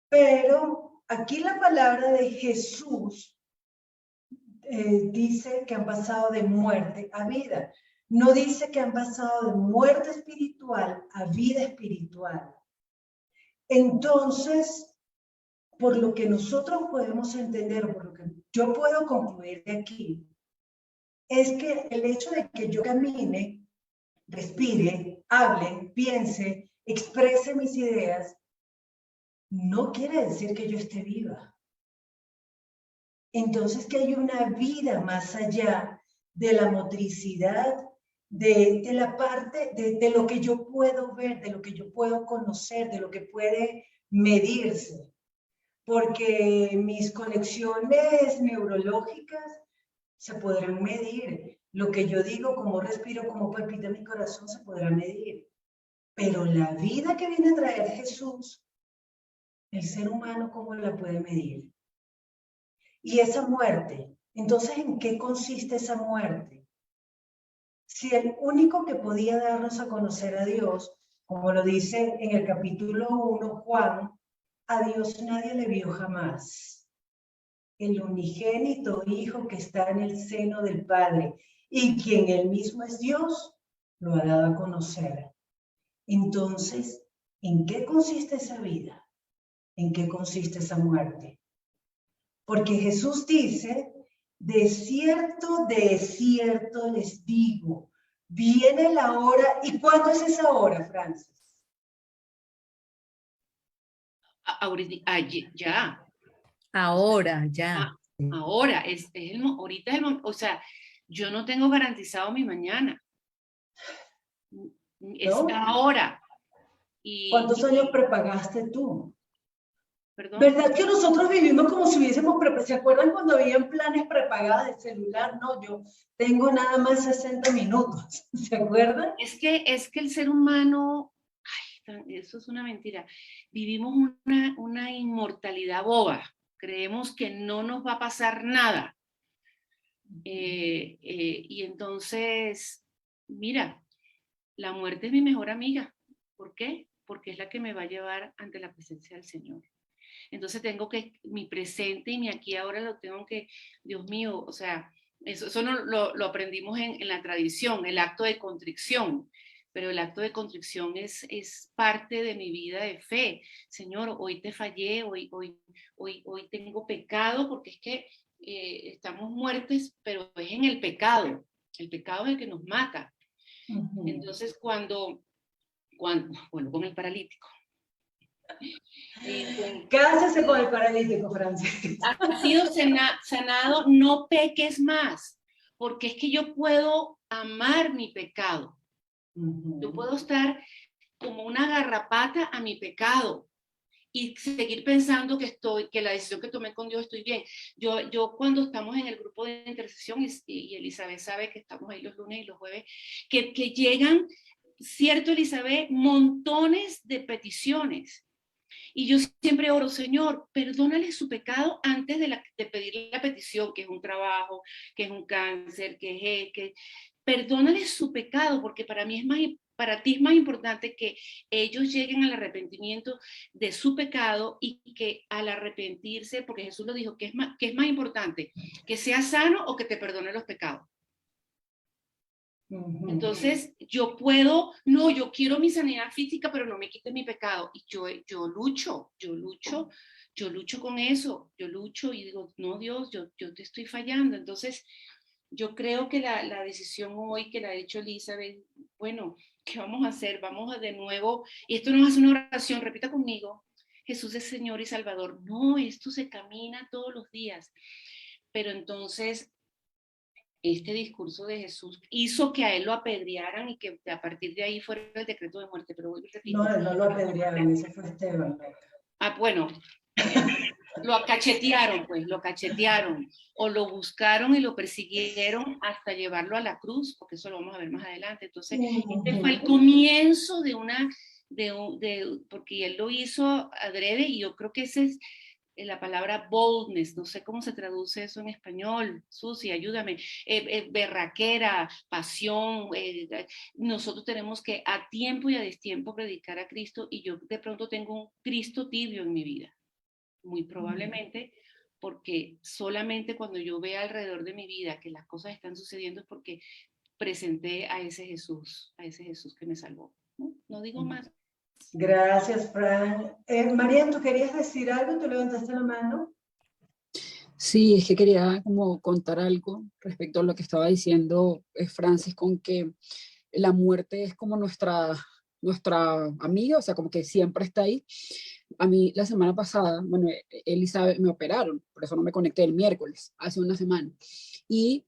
Speaker 1: Pero aquí la palabra de Jesús dice que han pasado de muerte a vida. No dice que han pasado de muerte espiritual a vida espiritual. Entonces, por lo que nosotros podemos entender, por lo que yo puedo concluir de aquí, es que el hecho de que yo camine, respire, hable, piense, exprese mis ideas, no quiere decir que yo esté viva. Entonces que hay una vida más allá de la motricidad, de la parte, de lo que yo puedo ver, de lo que yo puedo conocer, de lo que puede medirse. Porque mis conexiones neurológicas se podrán medir. Lo que yo digo, cómo respiro, cómo palpita mi corazón, se podrá medir. Pero la vida que viene a traer Jesús, el ser humano, ¿cómo la puede medir? Y esa muerte, entonces, ¿en qué consiste esa muerte? Si el único que podía darnos a conocer a Dios, como lo dice en el capítulo 1 Juan, a Dios nadie le vio jamás. El unigénito Hijo que está en el seno del Padre y quien él mismo es Dios, lo ha dado a conocer. Entonces, ¿en qué consiste esa vida? ¿En qué consiste esa muerte? Porque Jesús dice, de cierto les digo, viene la hora. ¿Y cuándo es esa hora, Francis?
Speaker 7: Ya.
Speaker 2: Ahora, ya.
Speaker 7: Ahora, ahorita es el momento, o sea, yo no tengo garantizado mi mañana. Es
Speaker 1: ¿No?
Speaker 7: ahora.
Speaker 1: ¿Cuántos años prepagaste tú?
Speaker 7: Perdón.
Speaker 1: ¿Verdad que nosotros vivimos como si hubiésemos, ¿se acuerdan cuando habían planes prepagados de celular? No, yo tengo nada más 60 minutos, ¿se acuerdan?
Speaker 7: Es que el ser humano, ay, eso es una mentira, vivimos una inmortalidad boba, creemos que no nos va a pasar nada. Y entonces, mira, la muerte es mi mejor amiga. ¿Por qué? Porque es la que me va a llevar ante la presencia del Señor. Entonces tengo que, mi presente y mi aquí ahora lo tengo que, Dios mío, o sea, eso no, lo aprendimos en la tradición, el acto de contrición, pero el acto de contrición es parte de mi vida de fe. Señor, hoy te fallé, hoy tengo pecado, porque es que estamos muertos, pero es en el pecado es el que nos mata. Entonces cuando bueno, con el paralítico.
Speaker 1: Cásese con el paralítico, Francis.
Speaker 7: Ha sido sanado, no peques más, porque es que yo puedo amar mi pecado. Yo puedo estar como una garrapata a mi pecado y seguir pensando que la decisión que tomé con Dios estoy bien. Yo cuando estamos en el grupo de intercesión, y Elizabeth sabe que estamos ahí los lunes y los jueves, que llegan, cierto, Elizabeth, montones de peticiones. Y yo siempre oro, Señor, perdónale su pecado antes de pedirle la petición, que es un trabajo, que es un cáncer, que perdónale su pecado, porque para ti es más importante que ellos lleguen al arrepentimiento de su pecado y que al arrepentirse, porque Jesús lo dijo, que es más importante, que sea sano o que te perdone los pecados. Entonces, yo quiero mi sanidad física, pero no me quite mi pecado. Y yo lucho con eso, yo lucho y digo, no, Dios, yo te estoy fallando. Entonces, yo creo que la decisión hoy que la ha hecho Elizabeth, bueno, ¿qué vamos a hacer? Vamos a de nuevo, y esto no es una oración, repita conmigo, Jesús es Señor y Salvador. No, esto se camina todos los días. Pero entonces, este discurso de Jesús hizo que a él lo apedrearan y que a partir de ahí fuera el decreto de muerte. Pero vuelvo y repito.
Speaker 1: No lo apedrearon, ese fue Esteban.
Speaker 7: Bueno, lo cachetearon, o lo buscaron y lo persiguieron hasta llevarlo a la cruz, porque eso lo vamos a ver más adelante. Entonces, este fue el comienzo porque él lo hizo adrede, y yo creo que ese es la palabra boldness, no sé cómo se traduce eso en español, Susi, ayúdame, berraquera, pasión, nosotros tenemos que a tiempo y a destiempo predicar a Cristo, y yo de pronto tengo un Cristo tibio en mi vida, muy probablemente, porque solamente cuando yo vea alrededor de mi vida que las cosas están sucediendo es porque presenté a ese Jesús que me salvó. No digo más.
Speaker 1: Gracias, Fran. María, ¿tú querías decir algo? ¿Tú levantaste la mano?
Speaker 4: Sí, es que quería como contar algo respecto a lo que estaba diciendo Francis, con que la muerte es como nuestra amiga, o sea, como que siempre está ahí. A mí la semana pasada, bueno, Elizabeth me operaron, por eso no me conecté el miércoles, hace una semana. Y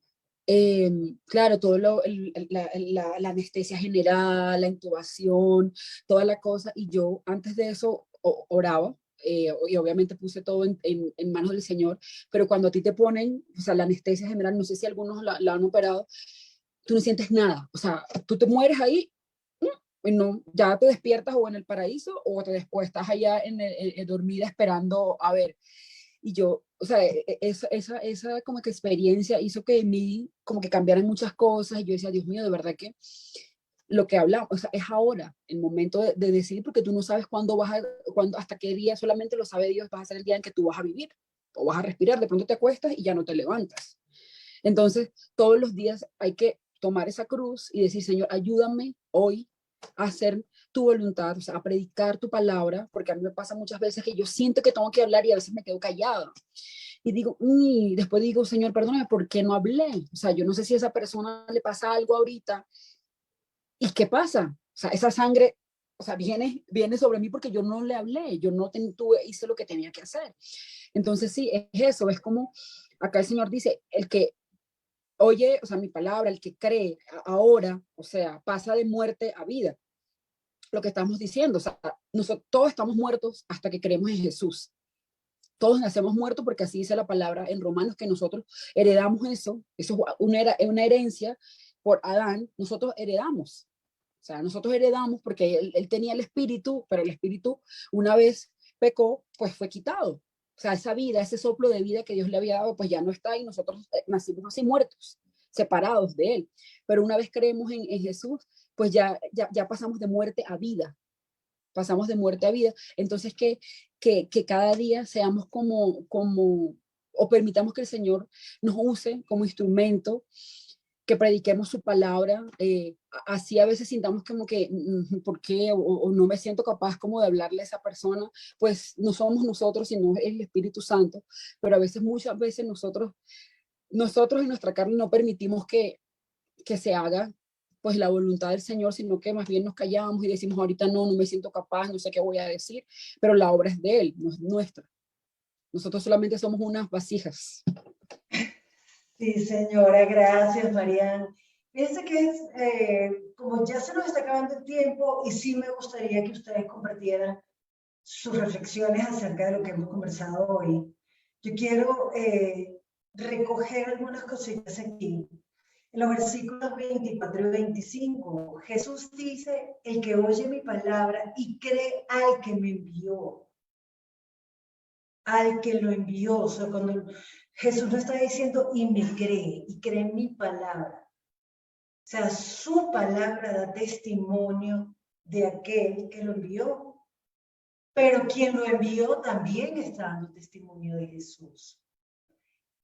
Speaker 4: claro, todo la anestesia general, la intubación, toda la cosa, y yo antes de eso oraba, y obviamente puse todo en manos del Señor, pero cuando a ti te ponen, o sea, la anestesia general, no sé si algunos la han operado, tú no sientes nada, o sea, tú te mueres ahí, no, ya te despiertas o en el paraíso o después estás allá dormida esperando a ver. Y yo, o sea, esa como que experiencia hizo que en mí como que cambiaran muchas cosas, y yo decía, Dios mío, de verdad que lo que hablamos, o sea, es ahora el momento de decidir, porque tú no sabes hasta qué día, solamente lo sabe Dios, vas a ser el día en que tú vas a vivir o vas a respirar, de pronto te acuestas y ya no te levantas. Entonces, todos los días hay que tomar esa cruz y decir, Señor, ayúdame hoy a hacer tu voluntad, o sea, a predicar tu palabra, porque a mí me pasa muchas veces que yo siento que tengo que hablar y a veces me quedo callada. Y digo, después digo, Señor, perdóname, ¿por qué no hablé? O sea, yo no sé si a esa persona le pasa algo ahorita. ¿Y qué pasa? O sea, esa sangre, o sea, viene sobre mí porque yo no le hablé, yo no hice lo que tenía que hacer. Entonces, sí, es eso, es como acá el Señor dice, el que oye, o sea, mi palabra, el que cree ahora, o sea, pasa de muerte a vida. Lo que estamos diciendo, o sea, nosotros todos estamos muertos hasta que creemos en Jesús. Todos nacemos muertos porque así dice la palabra en Romanos, que nosotros heredamos eso. Eso es una herencia por Adán. Nosotros heredamos. O sea, nosotros heredamos porque él tenía el espíritu, pero el espíritu, una vez pecó, pues fue quitado. O sea, esa vida, ese soplo de vida que Dios le había dado, pues ya no está, y nosotros nacimos así muertos, separados de él. Pero una vez creemos en Jesús, pues ya pasamos de muerte a vida. Pasamos de muerte a vida. Entonces, que cada día seamos o permitamos que el Señor nos use como instrumento, que prediquemos su palabra, así a veces sintamos como que, ¿por qué? O no me siento capaz como de hablarle a esa persona, pues no somos nosotros, sino es el Espíritu Santo, pero a veces, muchas veces nosotros en nuestra carne no permitimos que se haga pues la voluntad del Señor, sino que más bien nos callamos y decimos, ahorita no me siento capaz, no sé qué voy a decir, pero la obra es de Él, no es nuestra. Nosotros solamente somos unas vasijas.
Speaker 1: Sí, señora, gracias, Marian. Fíjense que como ya se nos está acabando el tiempo, y sí me gustaría que ustedes compartieran sus reflexiones acerca de lo que hemos conversado hoy. Yo quiero recoger algunas cositas aquí. En los versículos 24 y 25, Jesús dice, el que oye mi palabra y cree al que me envió, al que lo envió. O sea, cuando Jesús no está diciendo y me cree, y cree en mi palabra. O sea, su palabra da testimonio de aquel que lo envió. Pero quien lo envió también está dando testimonio de Jesús.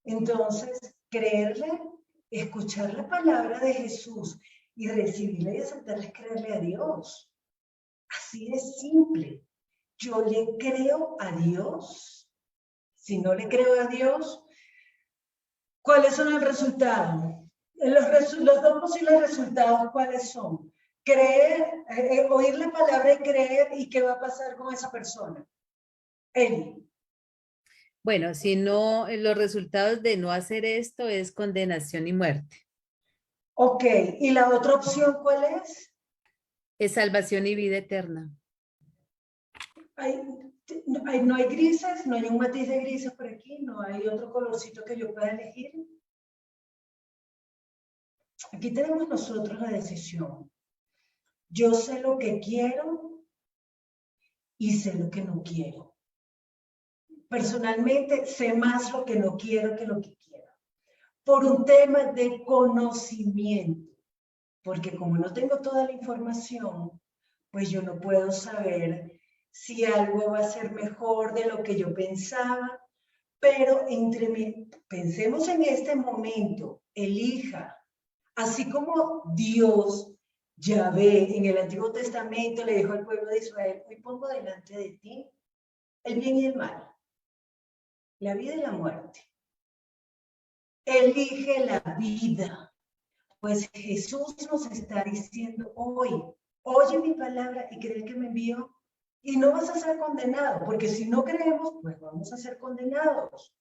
Speaker 1: Entonces, creerle, escuchar la palabra de Jesús y recibirla y aceptarla es creerle a Dios. Así de simple. Yo le creo a Dios. Si no le creo a Dios, ¿cuáles son el resultado? Los dos posibles resultados, ¿cuáles son? Creer, oír la palabra y creer, ¿y qué va a pasar con esa persona? Eli.
Speaker 2: Bueno, si no, los resultados de no hacer esto es condenación y muerte.
Speaker 1: Ok, ¿y la otra opción cuál es?
Speaker 2: Es salvación y vida eterna.
Speaker 1: No hay grises, no hay un matiz de grises por aquí, no hay otro colorcito que yo pueda elegir. Aquí tenemos nosotros la decisión. Yo sé lo que quiero y sé lo que no quiero. Personalmente sé más lo que no quiero que lo que quiero. Por un tema de conocimiento. Porque como no tengo toda la información, pues yo no puedo saber si algo va a ser mejor de lo que yo pensaba. Pero pensemos en este momento, elija, así como Dios, Yahvé, en el Antiguo Testamento le dijo al pueblo de Israel, hoy pongo delante de ti el bien y el mal, la vida y la muerte. Elige la vida, pues Jesús nos está diciendo hoy, oye mi palabra y cree que me envió, y no vas a ser condenado, porque si no creemos, pues vamos a ser condenados.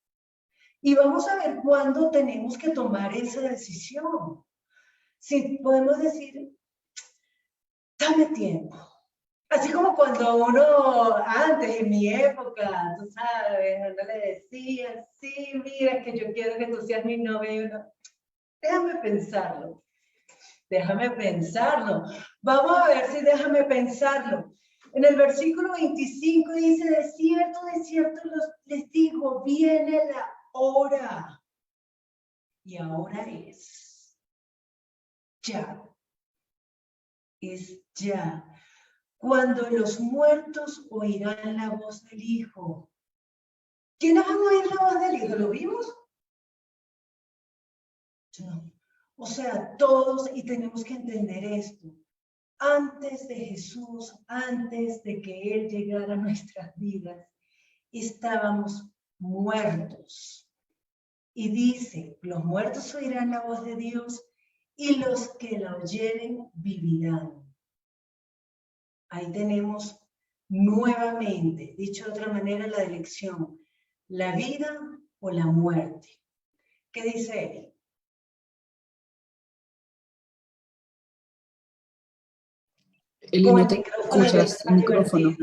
Speaker 1: Y vamos a ver cuándo tenemos que tomar esa decisión. Si podemos decir, dame tiempo. Así como cuando uno, antes, en mi época, tú sabes, uno le decía, sí, mira, que yo quiero que tú seas mi novia, y uno, déjame pensarlo. Déjame pensarlo. Vamos a ver si déjame pensarlo. En el versículo 25 dice, de cierto les digo, viene la hora. Y ahora es ya. Es ya. Cuando los muertos oirán la voz del Hijo. ¿Quiénes van a oír la voz del Hijo? ¿Lo vimos? No. O sea, todos, y tenemos que entender esto. Antes de Jesús, antes de que Él llegara a nuestras vidas, estábamos muertos. Y dice, los muertos oirán la voz de Dios y los que la oyeren vivirán. Ahí tenemos nuevamente, dicho de otra manera, la elección, la vida o la muerte. ¿Qué dice él?
Speaker 4: Eli, no te escuchas el micrófono.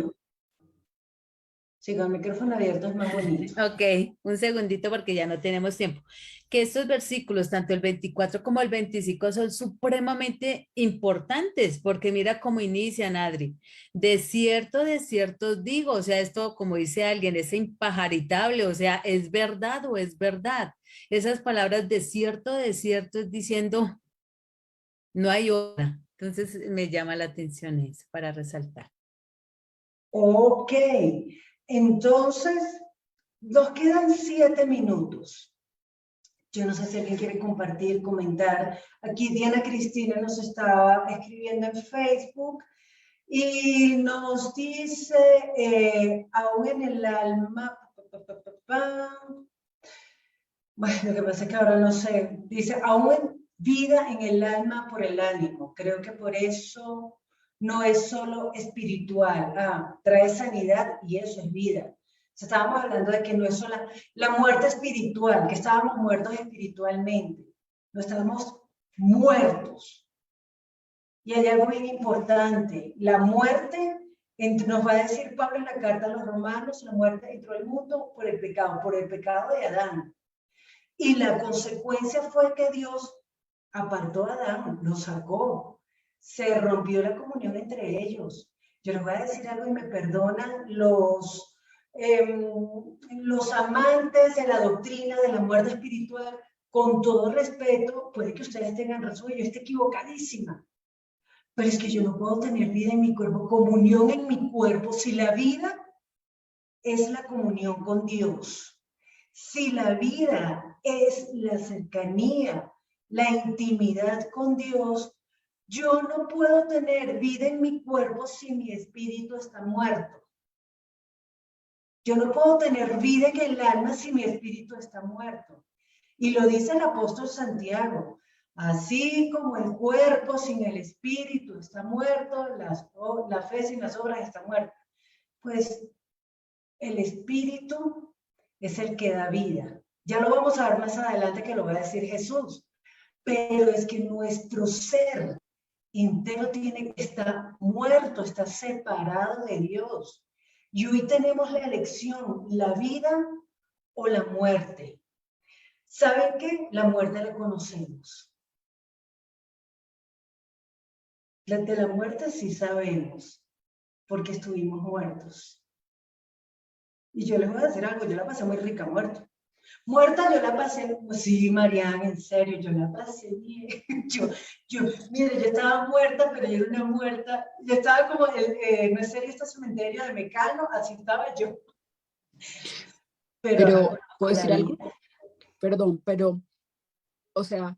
Speaker 1: Sí, con el micrófono abierto es más bonito.
Speaker 2: Ok, un segundito porque ya no tenemos tiempo. Que estos versículos, tanto el 24 como el 25, son supremamente importantes, porque mira cómo inician, Adri. De cierto os digo, o sea, esto, como dice alguien, es impajaritable, o sea, ¿es verdad o es verdad? Esas palabras de cierto es diciendo, no hay otra. Entonces me llama la atención eso para resaltar.
Speaker 1: Ok, entonces nos quedan 7 minutos. Yo no sé si alguien quiere compartir, comentar. Aquí Diana Cristina nos estaba escribiendo en Facebook y nos dice, aún en el alma, bueno, lo que pasa es que ahora no sé, dice, aún en vida en el alma por el ánimo. Creo que por eso no es solo espiritual, trae sanidad y eso es vida. O sea, estábamos hablando de que no es solo la muerte espiritual, que estábamos muertos espiritualmente, no estábamos muertos. Y hay algo bien importante, la muerte, nos va a decir Pablo en la carta a los romanos, la muerte entró al mundo por el pecado de Adán. Y la consecuencia fue que Dios apartó a Adán, lo sacó, se rompió la comunión entre ellos. Yo les voy a decir algo y me perdonan los amantes de la doctrina de la muerte espiritual, con todo respeto, puede que ustedes tengan razón, yo esté equivocadísima, pero es que yo no puedo tener vida en mi cuerpo, comunión en mi cuerpo, si la vida es la comunión con Dios, si la vida es la cercanía, la intimidad con Dios, yo no puedo tener vida en mi cuerpo si mi espíritu está muerto. Yo no puedo tener vida en el alma si mi espíritu está muerto. Y lo dice el apóstol Santiago. Así como el cuerpo sin el espíritu está muerto, la fe sin las obras está muerta. Pues el espíritu es el que da vida. Ya lo vamos a ver más adelante que lo va a decir Jesús. Pero es que nuestro ser entero está muerto, está separado de Dios. Y hoy tenemos la elección, la vida o la muerte. ¿Saben qué? La muerte la conocemos. De la muerte sí sabemos, porque estuvimos muertos. Y yo les voy a decir algo, yo la pasé muy rica muerta. Muerta yo la pasé, pues sí, Mariana, en serio, yo la pasé bien. Mire, yo estaba muerta, pero yo era una muerta. Yo estaba como, no es serio, este cementerio de Mecano, así estaba yo.
Speaker 4: Pero ¿puedo decir algo? Perdón, pero, o sea,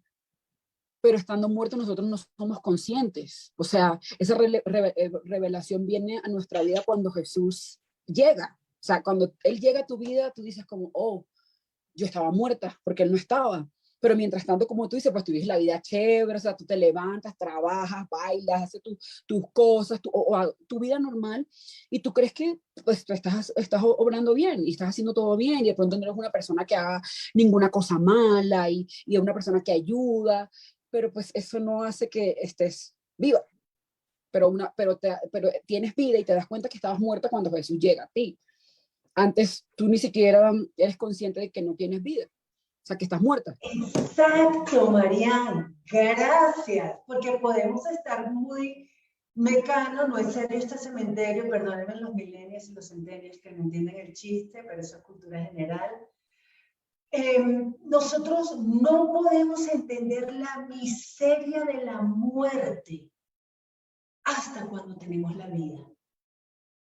Speaker 4: pero estando muertos nosotros no somos conscientes. O sea, esa revelación viene a nuestra vida cuando Jesús llega. O sea, cuando Él llega a tu vida, tú dices como, oh, yo estaba muerta porque Él no estaba. Pero mientras tanto, como tú dices, pues tú vives la vida chévere, o sea, tú te levantas, trabajas, bailas, haces tus cosas, tu vida normal, y tú crees que pues tú estás obrando bien y estás haciendo todo bien, y de pronto no eres una persona que haga ninguna cosa mala, y es una persona que ayuda, pero pues eso no hace que estés viva, pero tienes vida y te das cuenta que estabas muerta cuando Jesús llega a ti. Antes tú ni siquiera eres consciente de que no tienes vida. O sea, que estás muerta.
Speaker 1: Exacto, Mariana. Gracias. Porque podemos estar muy Mecano, no es serio este cementerio, perdónenme los millennials y los centennials que no entienden el chiste, pero eso es cultura general. Nosotros no podemos entender la miseria de la muerte hasta cuando tenemos la vida.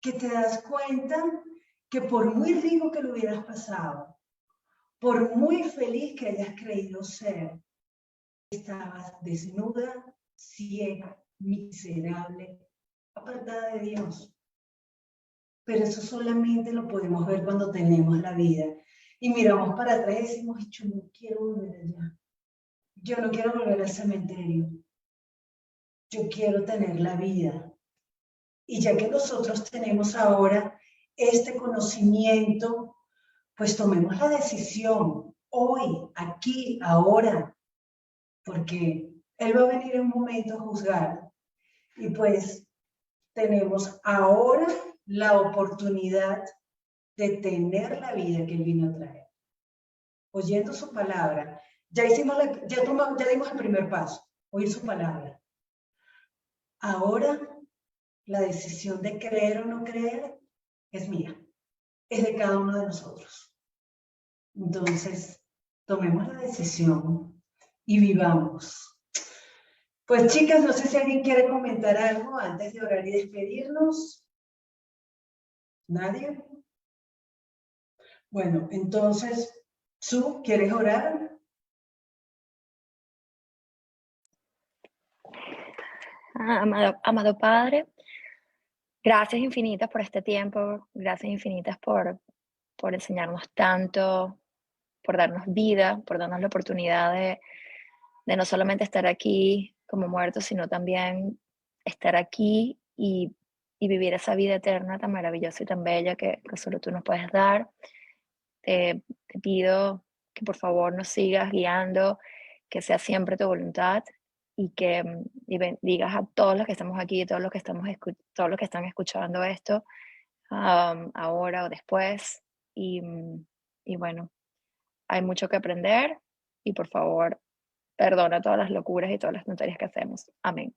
Speaker 1: Que te das cuenta que por muy rico que lo hubieras pasado, por muy feliz que hayas creído ser, estabas desnuda, ciega, miserable, apartada de Dios. Pero eso solamente lo podemos ver cuando tenemos la vida. Y miramos para atrás y decimos, yo no quiero volver allá. Yo no quiero volver al cementerio. Yo quiero tener la vida. Y ya que nosotros tenemos ahora este conocimiento, pues tomemos la decisión hoy, aquí, ahora, porque Él va a venir en un momento a juzgar. Y pues tenemos ahora la oportunidad de tener la vida que Él vino a traer. Oyendo su palabra, ya dimos el primer paso, oír su palabra. Ahora, la decisión de creer o no creer es mía, es de cada uno de nosotros. Entonces, tomemos la decisión y vivamos. Pues chicas, no sé si alguien quiere comentar algo antes de orar y despedirnos. ¿Nadie? Bueno, entonces, Su, ¿quieres orar?
Speaker 6: Amado Padre, gracias infinitas por este tiempo, gracias infinitas por enseñarnos tanto, por darnos vida, por darnos la oportunidad de no solamente estar aquí como muertos, sino también estar aquí y vivir esa vida eterna tan maravillosa y tan bella que solo tú nos puedes dar. Te pido que por favor nos sigas guiando, que sea siempre tu voluntad y que digas a todos los que estamos aquí, todos los que están escuchando esto, ahora o después. Y bueno, hay mucho que aprender y por favor, perdona todas las locuras y todas las tonterías que hacemos. Amén.